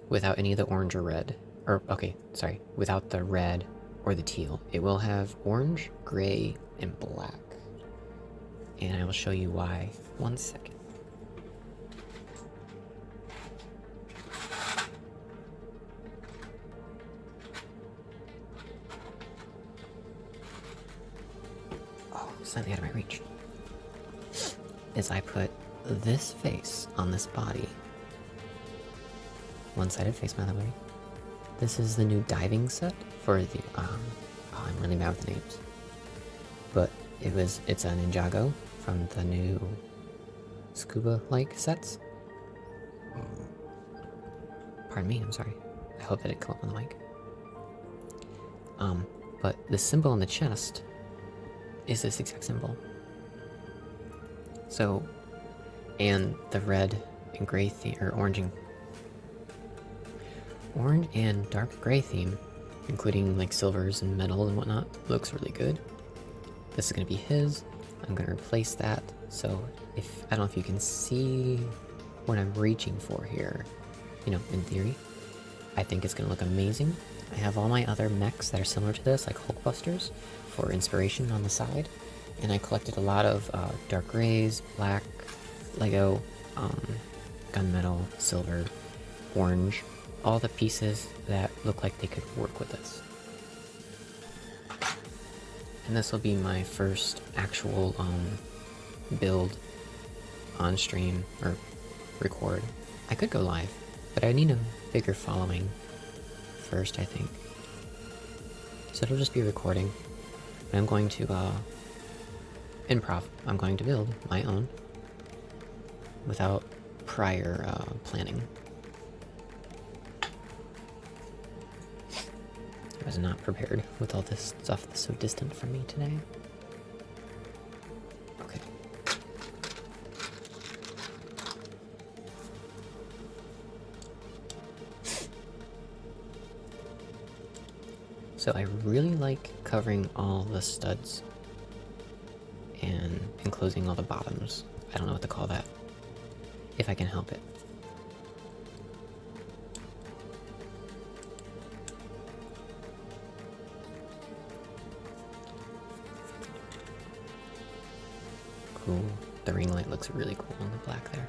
without any of the orange or red. Or, okay, sorry, without the red or the teal. It will have orange, gray, and black. And I will show you why. 1 second. Oh, slightly out of my reach. Is I put this face on this body. One-sided face, by the way. This is the new diving set for the, I'm really bad with the names. But it's a Ninjago from the new scuba-like sets. Pardon me, I'm sorry. I hope that it come up on the mic. But the symbol on the chest is this exact symbol. So, and the red and gray theme, or orange and dark gray theme, including like silvers and metals and whatnot, looks really good. This is gonna be his. I'm gonna replace that. So I don't know if you can see what I'm reaching for here. You know, in theory, I think it's gonna look amazing. I have all my other mechs that are similar to this, like Hulkbusters, for inspiration on the side. And I collected a lot of dark grays, black, Lego, gunmetal, silver, orange, all the pieces that look like they could work with this. And this will be my first actual build on stream, or record. I could go live, but I need a bigger following first, I think. So it'll just be recording. I'm going to improv. I'm going to build my own without prior planning. I was not prepared with all this stuff that's so distant from me today. Okay. So I really like covering all the studs and enclosing all the bottoms. I don't know what to call that, if I can help it. Cool. The ring light looks really cool on the black there.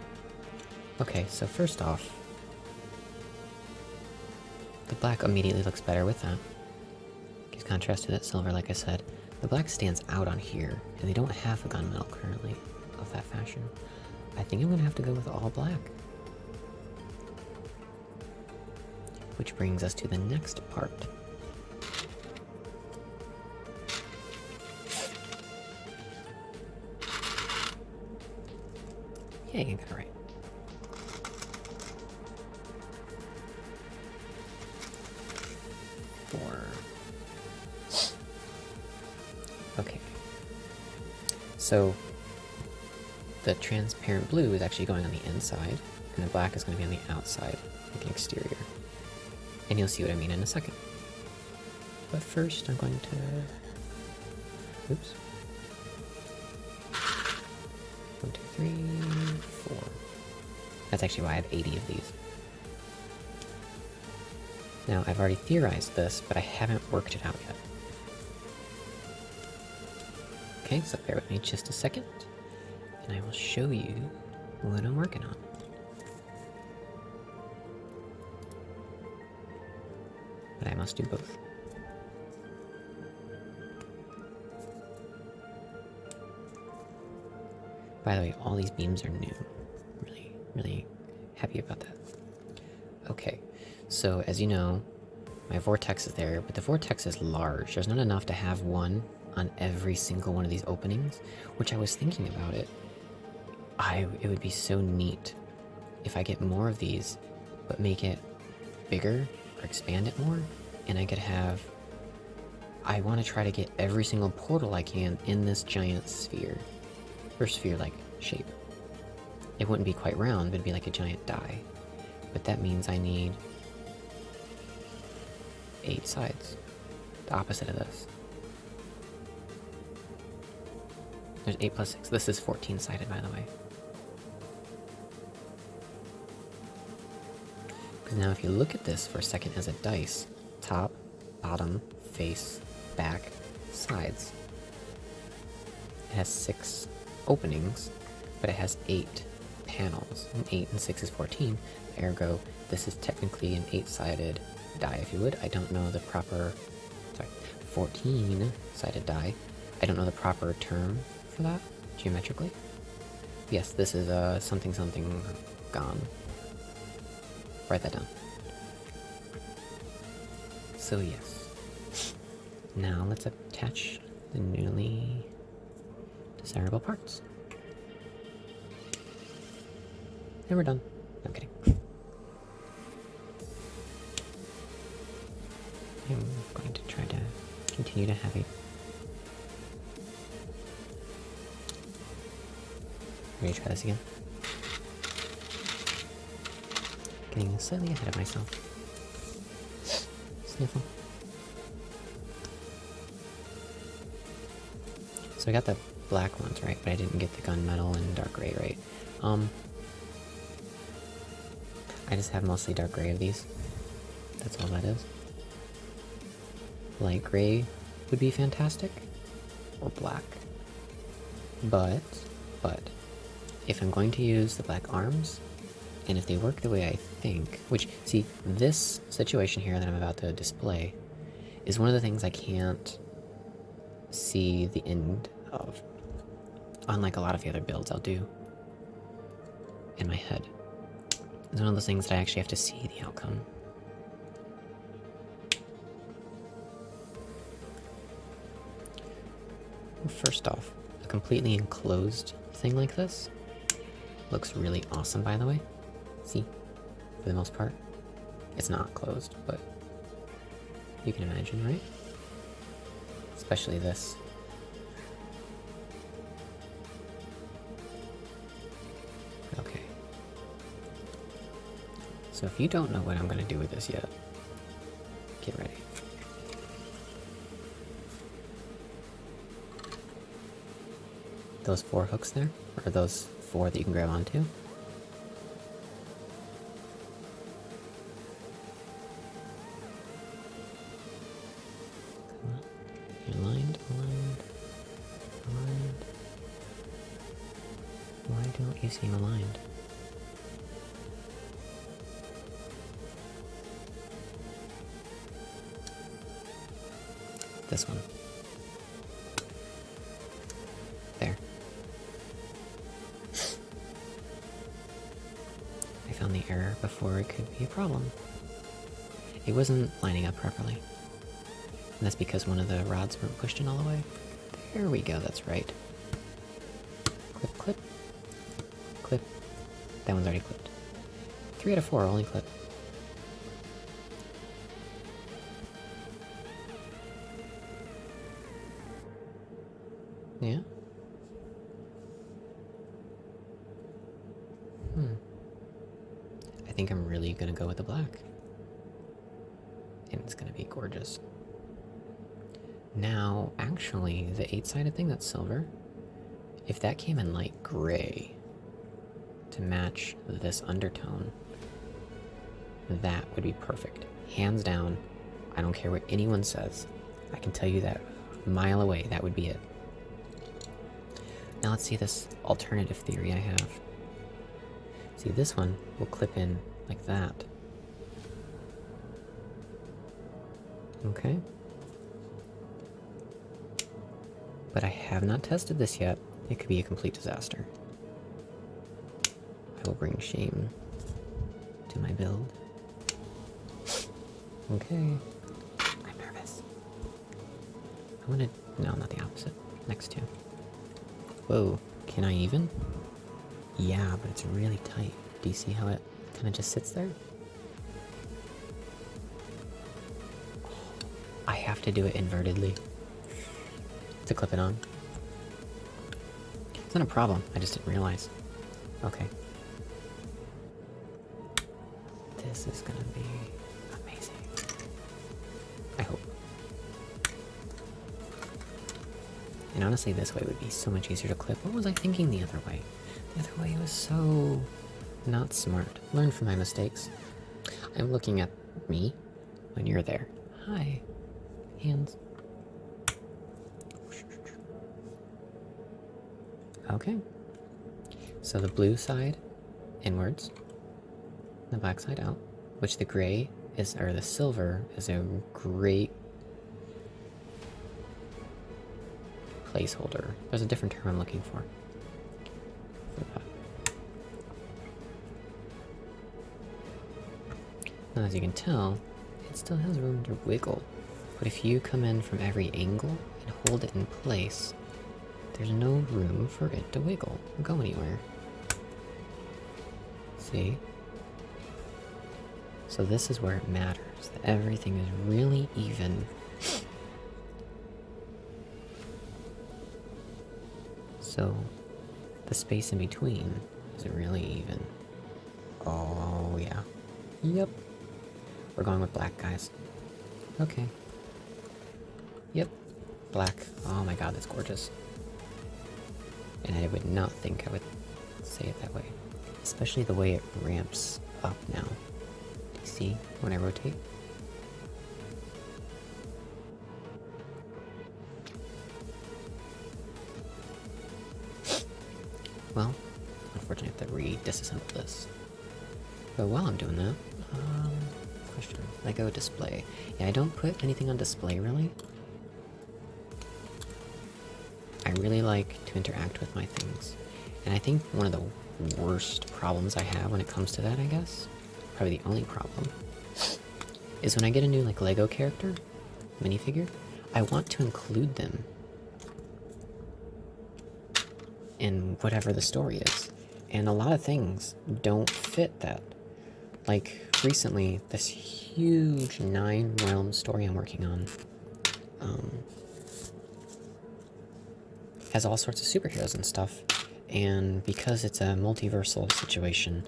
Okay, so first off, the black immediately looks better with that. Gives contrast to that silver, like I said. The black stands out on here, and they don't have a gunmetal currently of that fashion. I think I'm gonna have to go with all black. Which brings us to the next part. Yeah, you got it right. Okay. So the transparent blue is actually going on the inside, and the black is going to be on the outside, like an exterior. And you'll see what I mean in a second. But first, I'm going to... Oops. 1, 2, 3, 4. That's actually why I have 80 of these. Now, I've already theorized this, but I haven't worked it out yet. Okay, so bear with me just a second, and I will show you what I'm working on. But I must do both. By the way, all these beams are new. Really, really happy about that. Okay, so as you know, my vortex is there, but the vortex is large. There's not enough to have one on every single one of these openings, which I was thinking about it. It would be so neat if I get more of these, but make it bigger or expand it more, and I could have... I want to try to get every single portal I can in this giant sphere. Or sphere-like shape. It wouldn't be quite round, but it'd be like a giant die. But that means I need 8 sides. The opposite of this. There's 8 plus 6. This is 14-sided, by the way. Because now if you look at this for a second as a dice, top, bottom, face, back, sides. It has 6 openings, but it has 8 panels. And 8 and 6 is 14, ergo, this is technically an 8-sided die, if you would. I don't know the proper... sorry, 14-sided die. I don't know the proper term for that, geometrically. Yes, this is a something something gone. Write that down. So yes. Now let's attach the newly desirable parts. And we're done. No, I'm kidding. I'm going to try to continue to have a... Ready to try this again? Getting slightly ahead of myself. Sniffle. So I got the black ones right, but I didn't get the gunmetal and dark gray right. I just have mostly dark gray of these. That's all that is. Light gray would be fantastic, or black. But, if I'm going to use the black arms, and if they work the way I think, which, see, this situation here that I'm about to display is one of the things I can't see the end of, unlike a lot of the other builds I'll do in my head. It's one of those things that I actually have to see the outcome. Well, first off, a completely enclosed thing like this looks really awesome, by the way. See, for the most part. It's not closed, but you can imagine, right? Especially this. Okay. So if you don't know what I'm gonna do with this yet, get ready. Those 4 hooks there, or those 4 that you can grab onto. Come on. You're aligned. Why don't you seem aligned? This one. There. I found the error before it could be a problem. It wasn't lining up properly. And that's because one of the rods weren't pushed in all the way. There we go, that's right. Clip, clip. Clip. That one's already clipped. 3 out of 4 only clip. Yeah? I think I'm really gonna go with the black. And it's gonna be gorgeous. Now, actually, the 8-sided thing that's silver, if that came in light gray to match this undertone, that would be perfect. Hands down, I don't care what anyone says. I can tell you that a mile away, that would be it. Now let's see this alternative theory I have. See, this one will clip in like that. Okay. But I have not tested this yet. It could be a complete disaster. I will bring shame to my build. Okay. I'm nervous. I wanna... no, not the opposite. Next to. Whoa, can I even? Yeah, but it's really tight. Do you see how it kind of just sits there? I have to do it invertedly to clip it on. It's not a problem, I just didn't realize. Okay. This is gonna be amazing. I hope. And honestly, this way would be so much easier to clip. What was I thinking the other way? The other way was so not smart. Learn from my mistakes. I'm looking at me when you're there. Hi. Hands. Okay. So the blue side inwards, the black side out, which the gray is, or the silver is a great placeholder. There's a different term I'm looking for that. Now, as you can tell, it still has room to wiggle. But if you come in from every angle and hold it in place, there's no room for it to wiggle or go anywhere. See? So this is where it matters, that everything is really even. So the space in between is really even. Oh yeah. Yep. We're going with black, guys. Okay. Yep. Black. Oh my god, that's gorgeous. And I would not think I would say it that way. Especially the way it ramps up now. Do you see when I rotate? Well, unfortunately I have to re-disassemble this. But while I'm doing that, question. Lego display. Yeah, I don't put anything on display really. I really like to interact with my things. And I think one of the worst problems I have when it comes to that, I guess, probably the only problem, is when I get a new like Lego character, minifigure, I want to include them in whatever the story is. And a lot of things don't fit that. Like, recently, this huge 9-realm story I'm working on has all sorts of superheroes and stuff. And because it's a multiversal situation,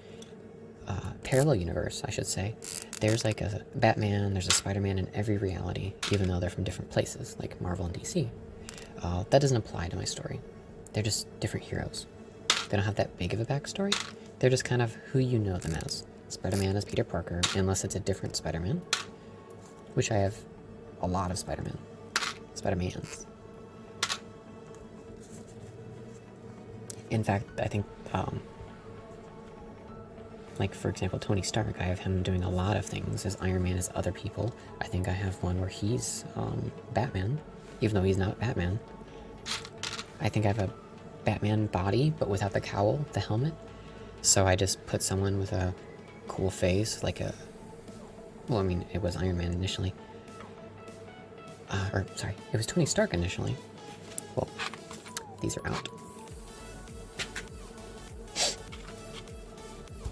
parallel universe, I should say, there's like a Batman, there's a Spider-Man in every reality, even though they're from different places, like Marvel and DC. That doesn't apply to my story. They're just different heroes. They don't have that big of a backstory. They're just kind of who you know them as. Spider-Man is Peter Parker, unless it's a different Spider-Man, which I have a lot of Spider-Mans. In fact, I think, like for example, Tony Stark, I have him doing a lot of things as Iron Man as other people. I think I have one where he's Batman, even though he's not Batman. I think I have a Batman body, but without the cowl, the helmet. So I just put someone with a cool face, like a... Well, I mean, it was Iron Man initially. Or, sorry, it was Tony Stark initially. Well, these are out.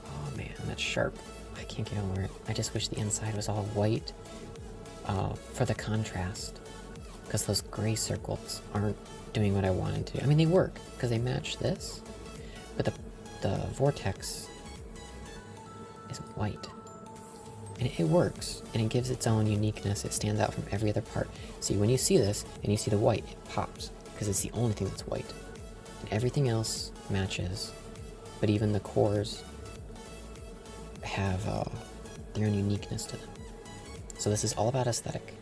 Oh man, that's sharp. I can't get over it. I just wish the inside was all white for the contrast. Because those gray circles aren't doing what I wanted to. I mean, they work, because they match this. But the vortex is white. And it works, and it gives its own uniqueness. It stands out from every other part. See, when you see this, and you see the white, it pops, because it's the only thing that's white. And everything else matches, but even the cores have their own uniqueness to them. So this is all about aesthetic.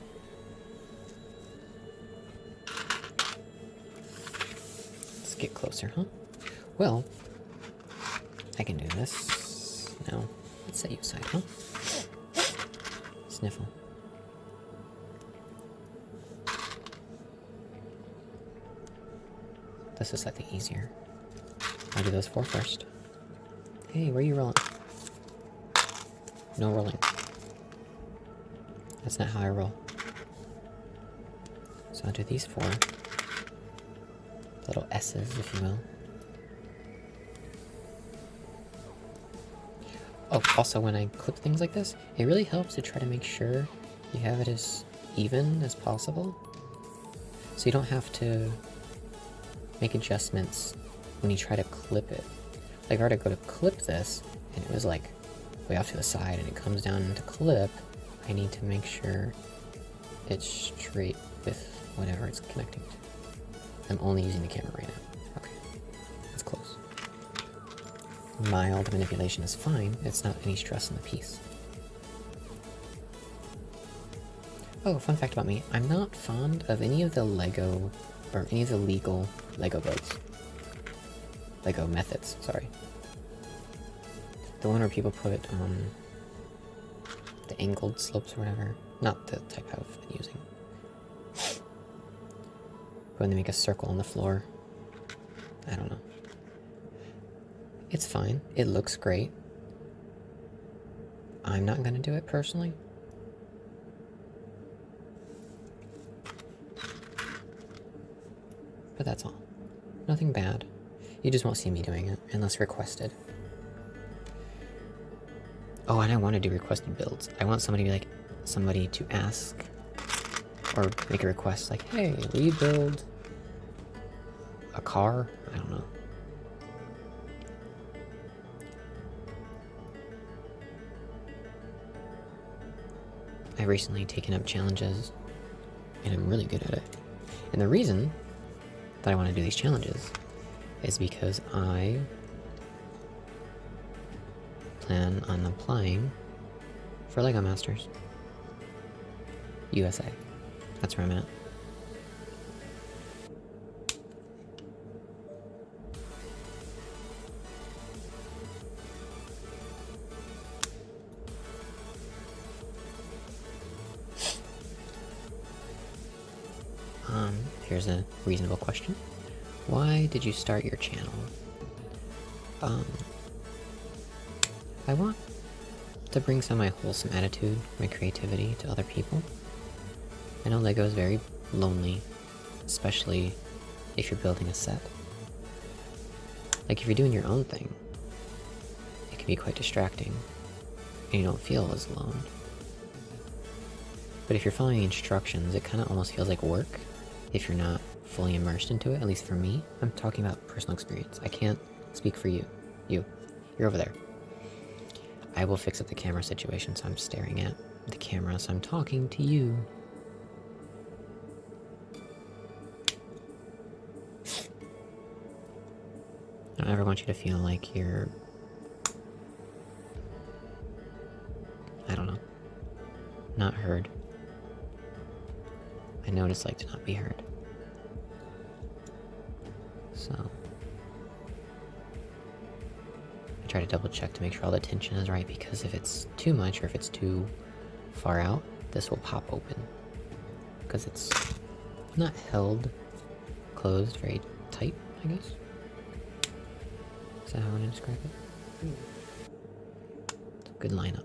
Let's get closer, huh? Well, I can do this. Now, let's set you aside, huh? Sniffle. This is slightly easier. I'll do those 4 first. Hey, where are you rolling? No rolling. That's not how I roll. So I'll do these 4. Little S's, if you will. Oh, also when I clip things like this, it really helps to try to make sure you have it as even as possible. So you don't have to make adjustments when you try to clip it. Like if I were to go to clip this, and it was like way off to the side and it comes down to clip, I need to make sure it's straight with whatever it's connecting to. I'm only using the camera right now. Okay, that's close. Mild manipulation is fine, it's not any stress in the piece. Oh, fun fact about me, I'm not fond of any of the Lego, or any of the legal Lego builds. Lego methods, sorry. The one where people put the angled slopes or whatever. Not the type I've been using. When they make a circle on the floor. I don't know. It's fine. It looks great. I'm not gonna do it personally. But that's all. Nothing bad. You just won't see me doing it, unless requested. Oh, and I want to do requested builds. I want somebody to be like, somebody to ask, or make a request like, hey, will you build a car? I don't know. I've recently taken up challenges, and I'm really good at it. And the reason that I want to do these challenges is because I plan on applying for LEGO Masters USA. That's where I'm at. Here's a reasonable question. Why did you start your channel? I want to bring some of my wholesome attitude, my creativity to other people. I know LEGO is very lonely, especially if you're building a set. Like if you're doing your own thing, it can be quite distracting, and you don't feel as alone. But if you're following instructions, it kind of almost feels like work if you're not fully immersed into it, at least for me. I'm talking about personal experience. I can't speak for you. You're over there. I will fix up the camera situation so I'm staring at the camera, so I'm talking to you. I don't ever want you to feel like you're, I don't know, not heard. I know what it's like to not be heard. So I try to double check to make sure all the tension is right, because if it's too much or if it's too far out, this will pop open. Because it's not held closed very tight, I guess. Is that how I want to describe it? It's a good lineup.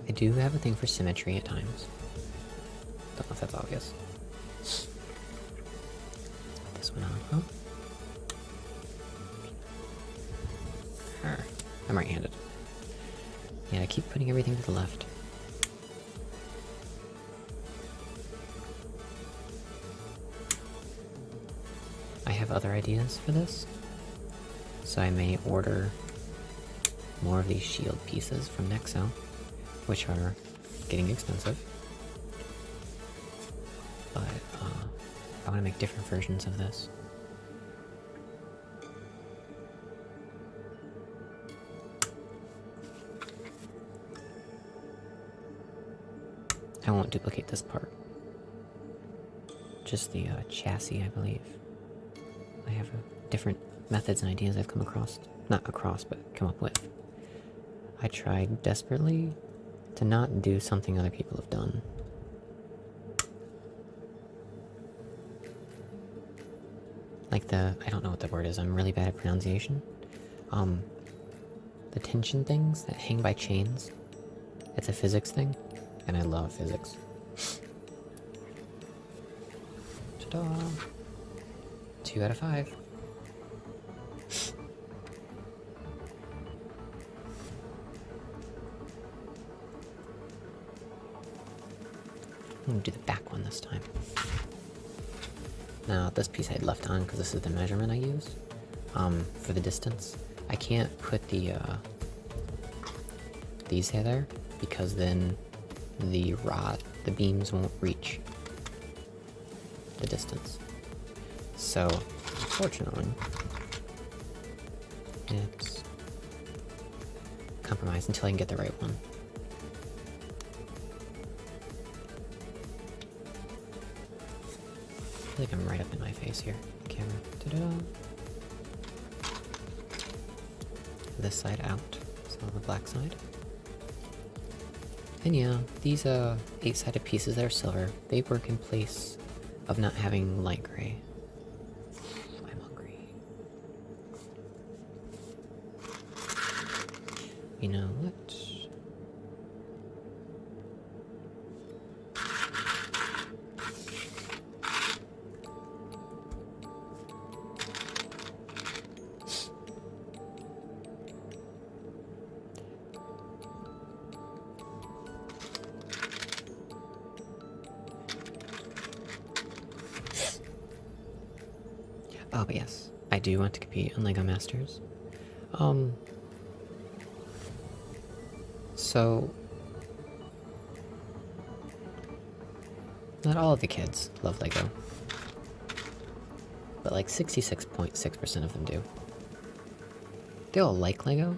I do have a thing for symmetry at times. Don't know if that's obvious. Put this one on, huh? I'm right-handed. Yeah, I keep putting everything to the left. I have other ideas for this, so I may order more of these shield pieces from Nexo, which are getting expensive. But I want to make different versions of this. I won't duplicate this part. Just the chassis, I believe. I have different methods and ideas I've come across. Not across, but come up with. I tried desperately to not do something other people have done. Like I don't know what the word is, I'm really bad at pronunciation. The tension things that hang by chains. It's a physics thing, and I love physics. Ta-da! 2 out of 5. I'm gonna do the back one this time. Now, this piece I had left on because this is the measurement I use for the distance. I can't put these here there because then the beams won't reach the distance. So, unfortunately, it's compromised until I can get the right one. I feel like I'm right up in my face here. Camera. Ta-da! This side out, so on the black side. And yeah, these 8-sided pieces that are silver, they work in place of not having light gray. I'm hungry. You know what? Oh, but yes, I do want to compete on LEGO Masters. So not all of the kids love LEGO, but like 66.6% of them do. They all like LEGO,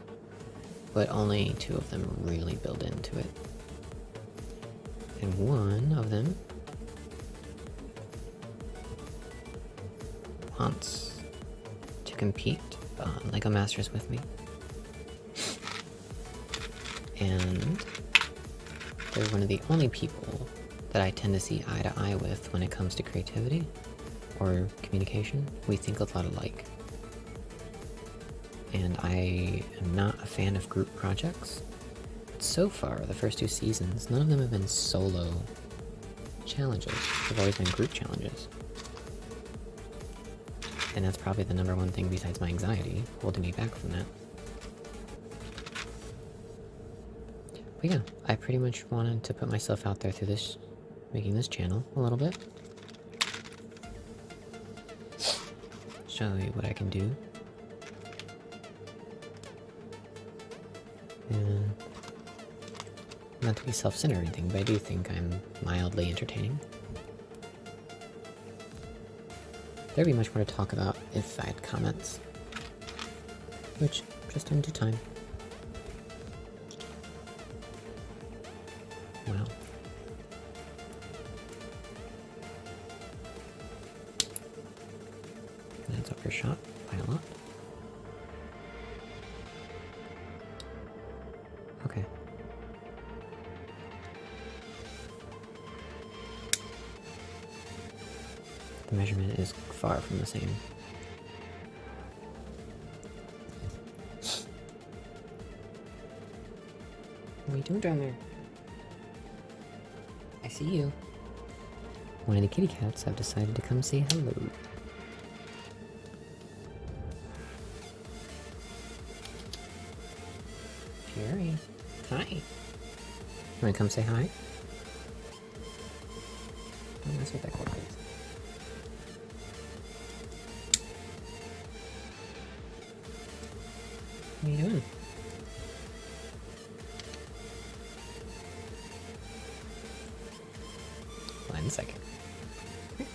but only 2 of them really build into it. And one of them wants to compete on LEGO Masters with me. And they're one of the only people that I tend to see eye to eye with when it comes to creativity or communication. We think a lot alike. And I am not a fan of group projects. But so far, the first 2 seasons, none of them have been solo challenges. They've always been group challenges. And that's probably the #1 thing besides my anxiety, holding me back from that. But yeah, I pretty much wanted to put myself out there through this, making this channel a little bit. Show you what I can do. And not to be self-centered or anything, but I do think I'm mildly entertaining. There'd be much more to talk about if I had comments. Which, just in due time. Wow. That's overshot by a lot. Okay. The measurement is far from the same. What are you doing down there? I see you. One of the kitty cats have decided to come say hello. Fury. Hi. You wanna come say hi? Don't mess with that cord, please. What are you doing? One second. Okay.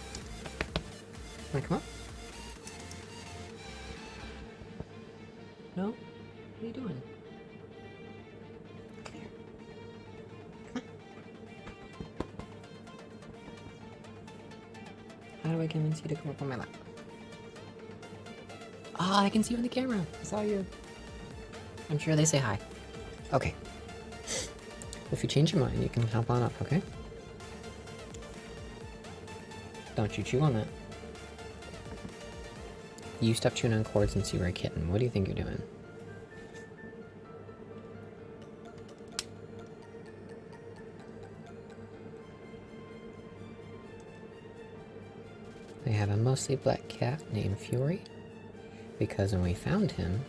Wanna come up? No? What are you doing? Come here. Come on. convince you to come up on my lap. Ah, I can see you in the camera. I saw you. I'm sure they say hi. Okay. If you change your mind, you can hop on up, okay? Don't you chew on that. You stop chewing on cords since you were a kitten. What do you think you're doing? I have a mostly black cat named Fury, because when we found him,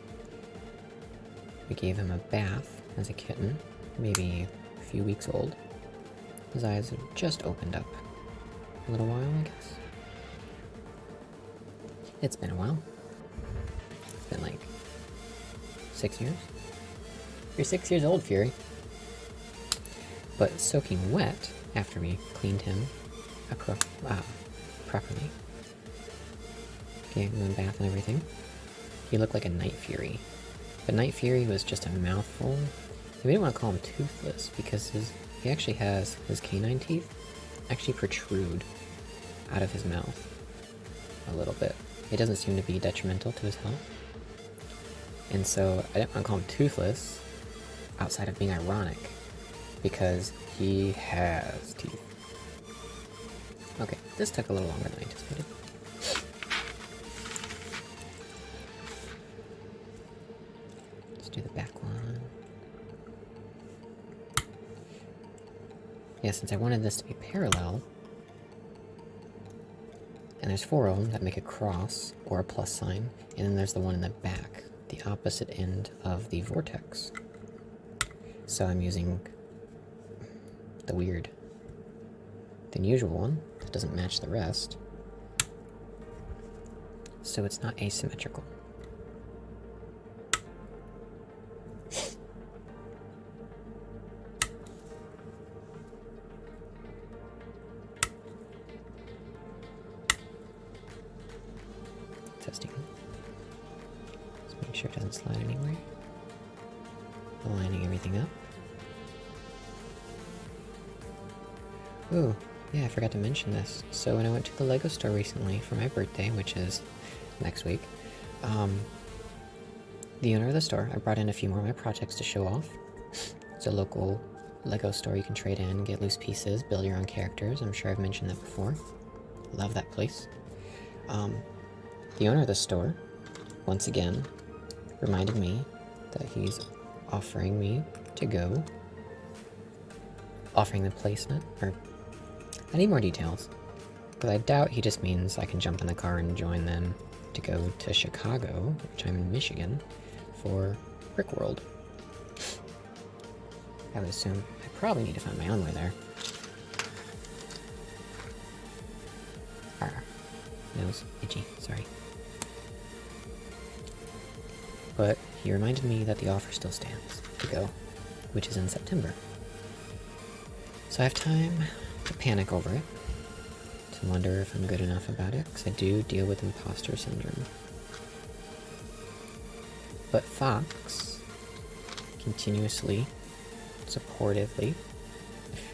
we gave him a bath as a kitten, maybe a few weeks old. His eyes have just opened up. A little while, I guess. It's been a while. It's been like 6 years. You're 6 years old, Fury. But soaking wet after we cleaned him properly, gave him a bath and everything, he looked like a Night Fury. But Night Fury was just a mouthful. We didn't want to call him toothless because he actually has his canine teeth actually protrude out of his mouth a little bit. It doesn't seem to be detrimental to his health. And so I didn't want to call him toothless outside of being ironic because he has teeth. Okay, this took a little longer than I anticipated. Let's do the back one. Yeah, since I wanted this to be parallel, and there's 4 of them that make a cross or a plus sign, and then there's the one in the back, the opposite end of the vortex. So I'm using the unusual one that doesn't match the rest, so it's not asymmetrical. Testing. Let's make sure it doesn't slide anywhere. Aligning everything up. Ooh, yeah, I forgot to mention this. So when I went to the Lego store recently for my birthday, which is next week, the owner of the store, I brought in a few more of my projects to show off. It's a local Lego store you can trade in, get loose pieces, build your own characters. I'm sure I've mentioned that before. Love that place. The owner of the store, once again, reminded me that he's offering me to go, offering the placement, or I need more details, but I doubt he just means I can jump in the car and join them to go to Chicago, which I'm in Michigan, for Brick World. I would assume I probably need to find my own way there. Nose itchy, sorry. But he reminded me that the offer still stands to go, which is in September. So I have time to panic over it, to wonder if I'm good enough about it, because I do deal with imposter syndrome. But Fox continuously, supportively,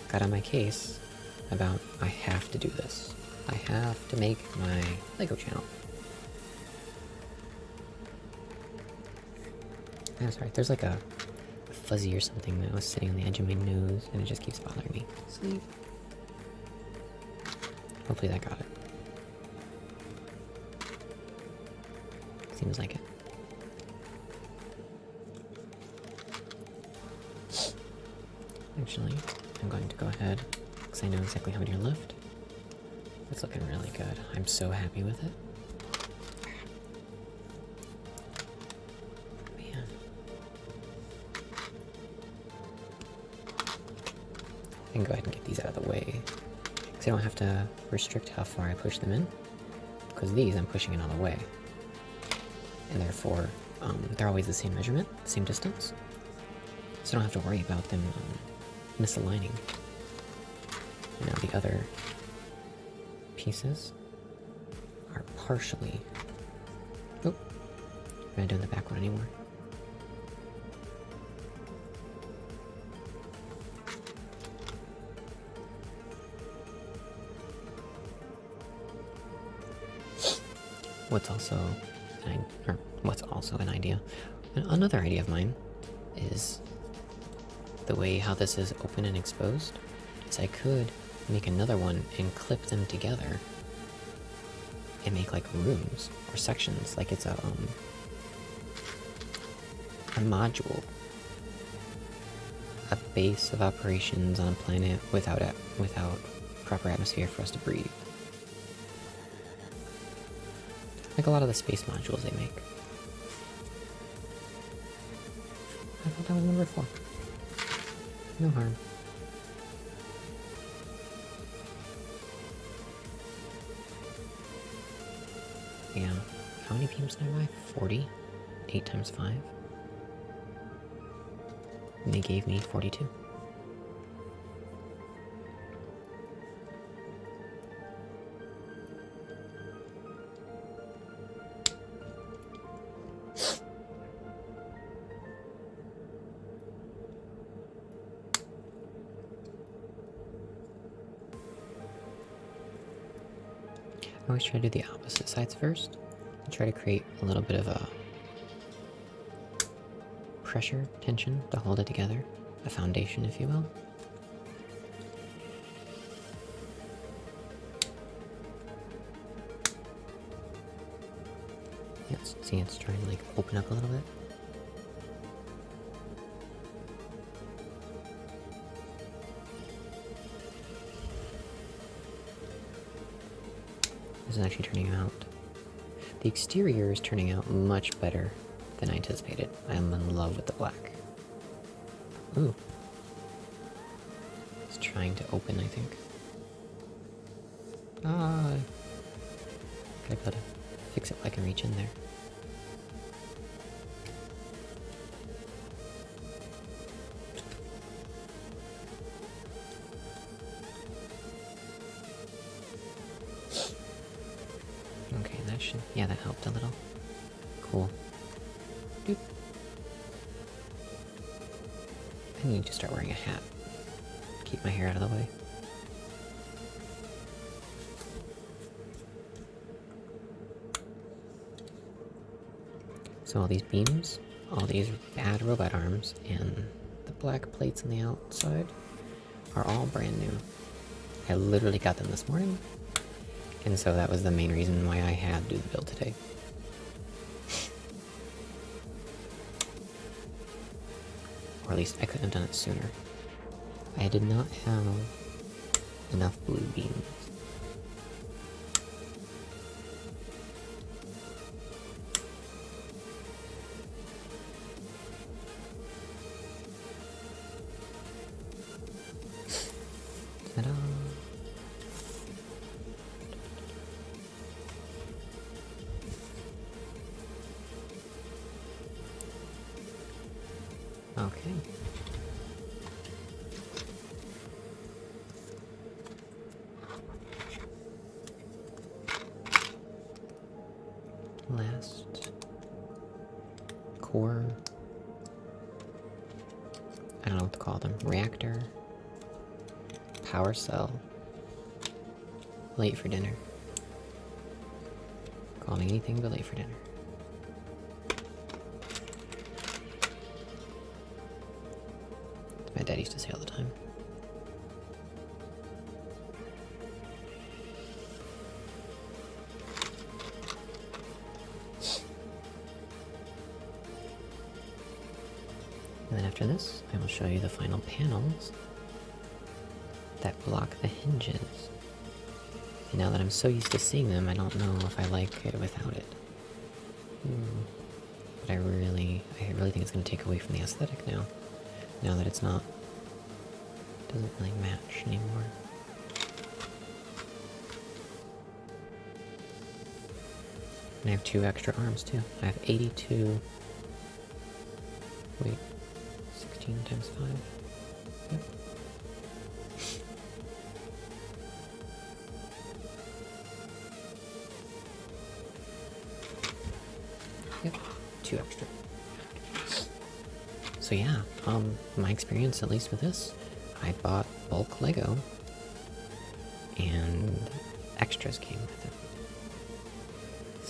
got on my case about I have to do this. I have to make my Lego channel. I'm sorry, there's like a fuzzy or something that was sitting on the edge of my nose and it just keeps bothering me. Sleep. Hopefully that got it. Seems like it. Actually, I'm going to go ahead because I know exactly how many are left. It's looking really good. I'm so happy with it. Man. I can go ahead and get these out of the way. Because I don't have to restrict how far I push them in. Because these I'm pushing in all the way. And therefore, they're always the same measurement, same distance. So I don't have to worry about them misaligning. Now the other pieces are partially... Oh, I'm not doing the back one anymore. what's also an idea. Another idea of mine is the way how this is open and exposed. Is I could make another one and clip them together and make like rooms or sections, like it's a module, a base of operations on a planet without proper atmosphere for us to breathe. Like a lot of the space modules they make. I thought that was number 4. No harm. Yeah. How many beams did I buy? 40? 8 times 5? And they gave me 42. I always try to do the opposite sides first. And try to create a little bit of a pressure, tension to hold it together. A foundation, if you will. Yes, see, it's trying to like open up a little bit. This is actually turning out. The exterior is turning out much better than I anticipated. I'm in love with the black. Ooh. It's trying to open, I think. Ah. Gotta fix it so I can reach in there. Okay, that should... yeah, that helped a little. Cool. Doop. I need to start wearing a hat. Keep my hair out of the way. So all these beams, all these bad robot arms, and the black plates on the outside are all brand new. I literally got them this morning, and so that was the main reason why I had to do the build today. Or at least I couldn't have done it sooner. I did not have enough blue beams. Ta-da! Okay. Last core. I don't know what to call them. Reactor. Power cell. Late for dinner. Call me anything but late for dinner. My dad used to say all the time. And then after this, I will show you the final panels that block the hinges. And now that I'm so used to seeing them, I don't know if I like it without it. But I really think it's going to take away from the aesthetic now. Now that it's not, doesn't really match anymore. And I have 2 extra arms too. I have 82, wait, 16 times 5, yep. Yep, 2 extra. So yeah, my experience, at least with this, I bought bulk Lego, and extras came with it.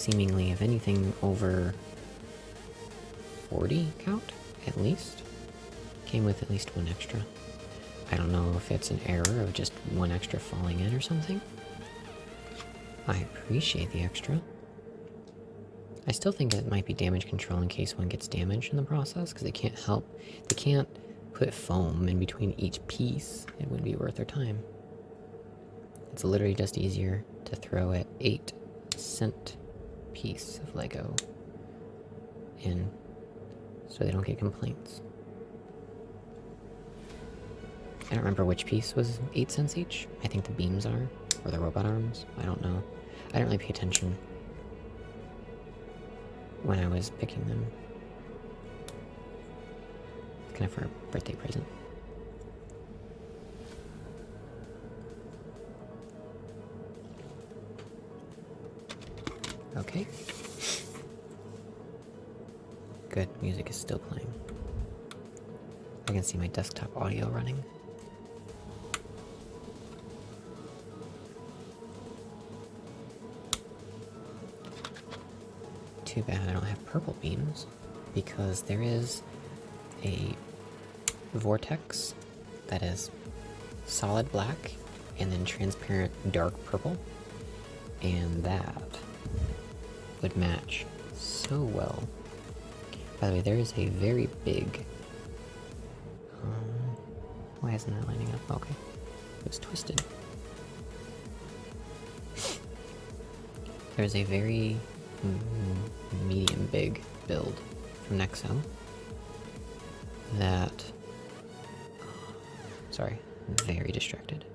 seemingly, if anything, over 40 count, at least. Came with at least one extra. I don't know if it's an error of just one extra falling in or something. I appreciate the extra. I still think it might be damage control in case one gets damaged in the process, because they can't put foam in between each piece. It wouldn't be worth their time. It's literally just easier to throw an 8-cent piece of Lego in so they don't get complaints. I don't remember which piece was 8 cents each. I think the beams are, or the robot arms. I don't know. I didn't really pay attention when I was picking them. It's kind of for a birthday present. Okay. Good, music is still playing. I can see my desktop audio running. Too bad I don't have purple beams, because there is a vortex that is solid black and then transparent dark purple, and that would match so well. By the way, there is a very big... why isn't that lining up? Okay. It was twisted. There's a very medium big build from Nexo that... sorry, very distracted.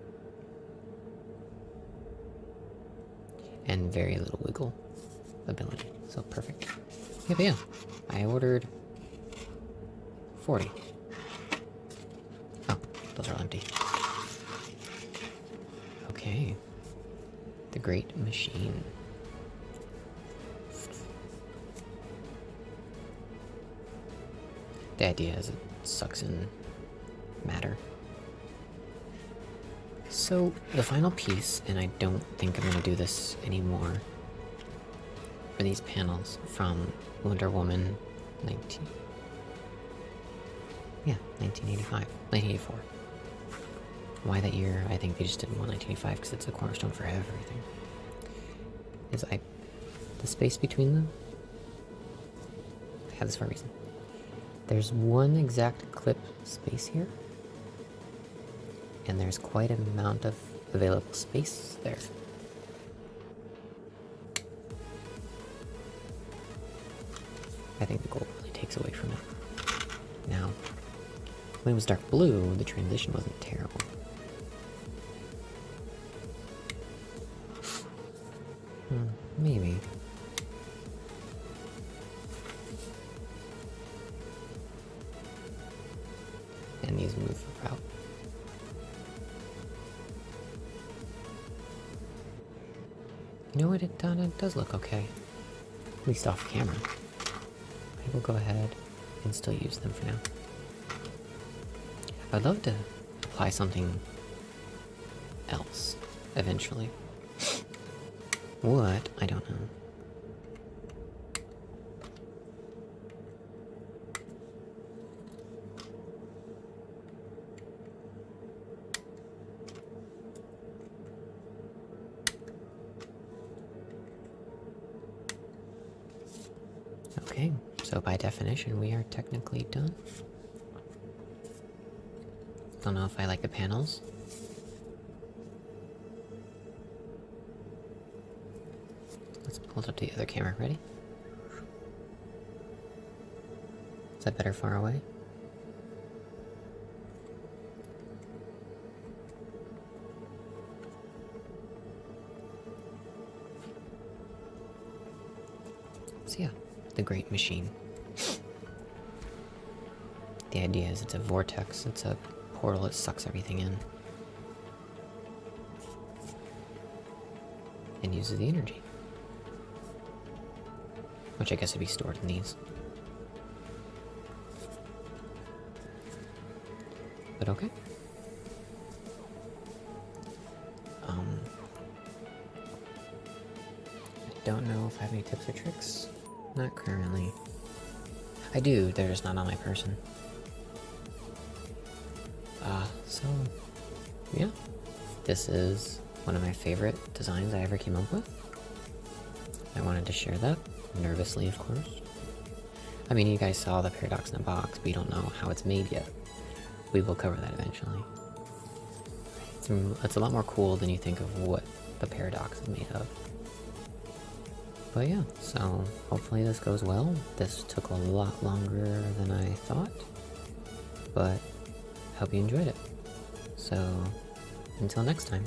And very little wiggle ability, so perfect. Yeah, but yeah, I ordered 40. Oh, those are all empty. Okay. The Great Machine. The idea is it sucks in matter. So, the final piece, and I don't think I'm gonna do this anymore, are these panels from Wonder Woman 1985, 1984. Why that year? I think they just didn't want 1985 because it's a cornerstone for everything. The space between them, I have this for a reason. There's one exact clip space here, and there's quite an amount of available space there. I think the gold really takes away from it. Now, when it was dark blue, the transition wasn't terrible. Maybe. And these move out. You know what, it does look okay. At least off camera. I will go ahead and still use them for now. I'd love to apply something else eventually. What? I don't know. Okay, so by definition, we are technically done. Don't know if I like the panels. Let's pull it up to the other camera. Ready? Is that better far away? So yeah, the Great Machine. The idea is it's a vortex, it's a portal that sucks everything in. And uses the energy. Which I guess would be stored in these. But okay. don't know if I have any tips or tricks. Not currently. I do, they're just not on my person. So, yeah. This is one of my favorite designs I ever came up with. I wanted to share that, nervously of course. I mean, you guys saw the paradox in the box, but you don't know how it's made yet. We will cover that eventually. It's a lot more cool than you think of what the paradox is made of. But yeah, so hopefully this goes well. This took a lot longer than I thought, but I hope you enjoyed it. So, until next time.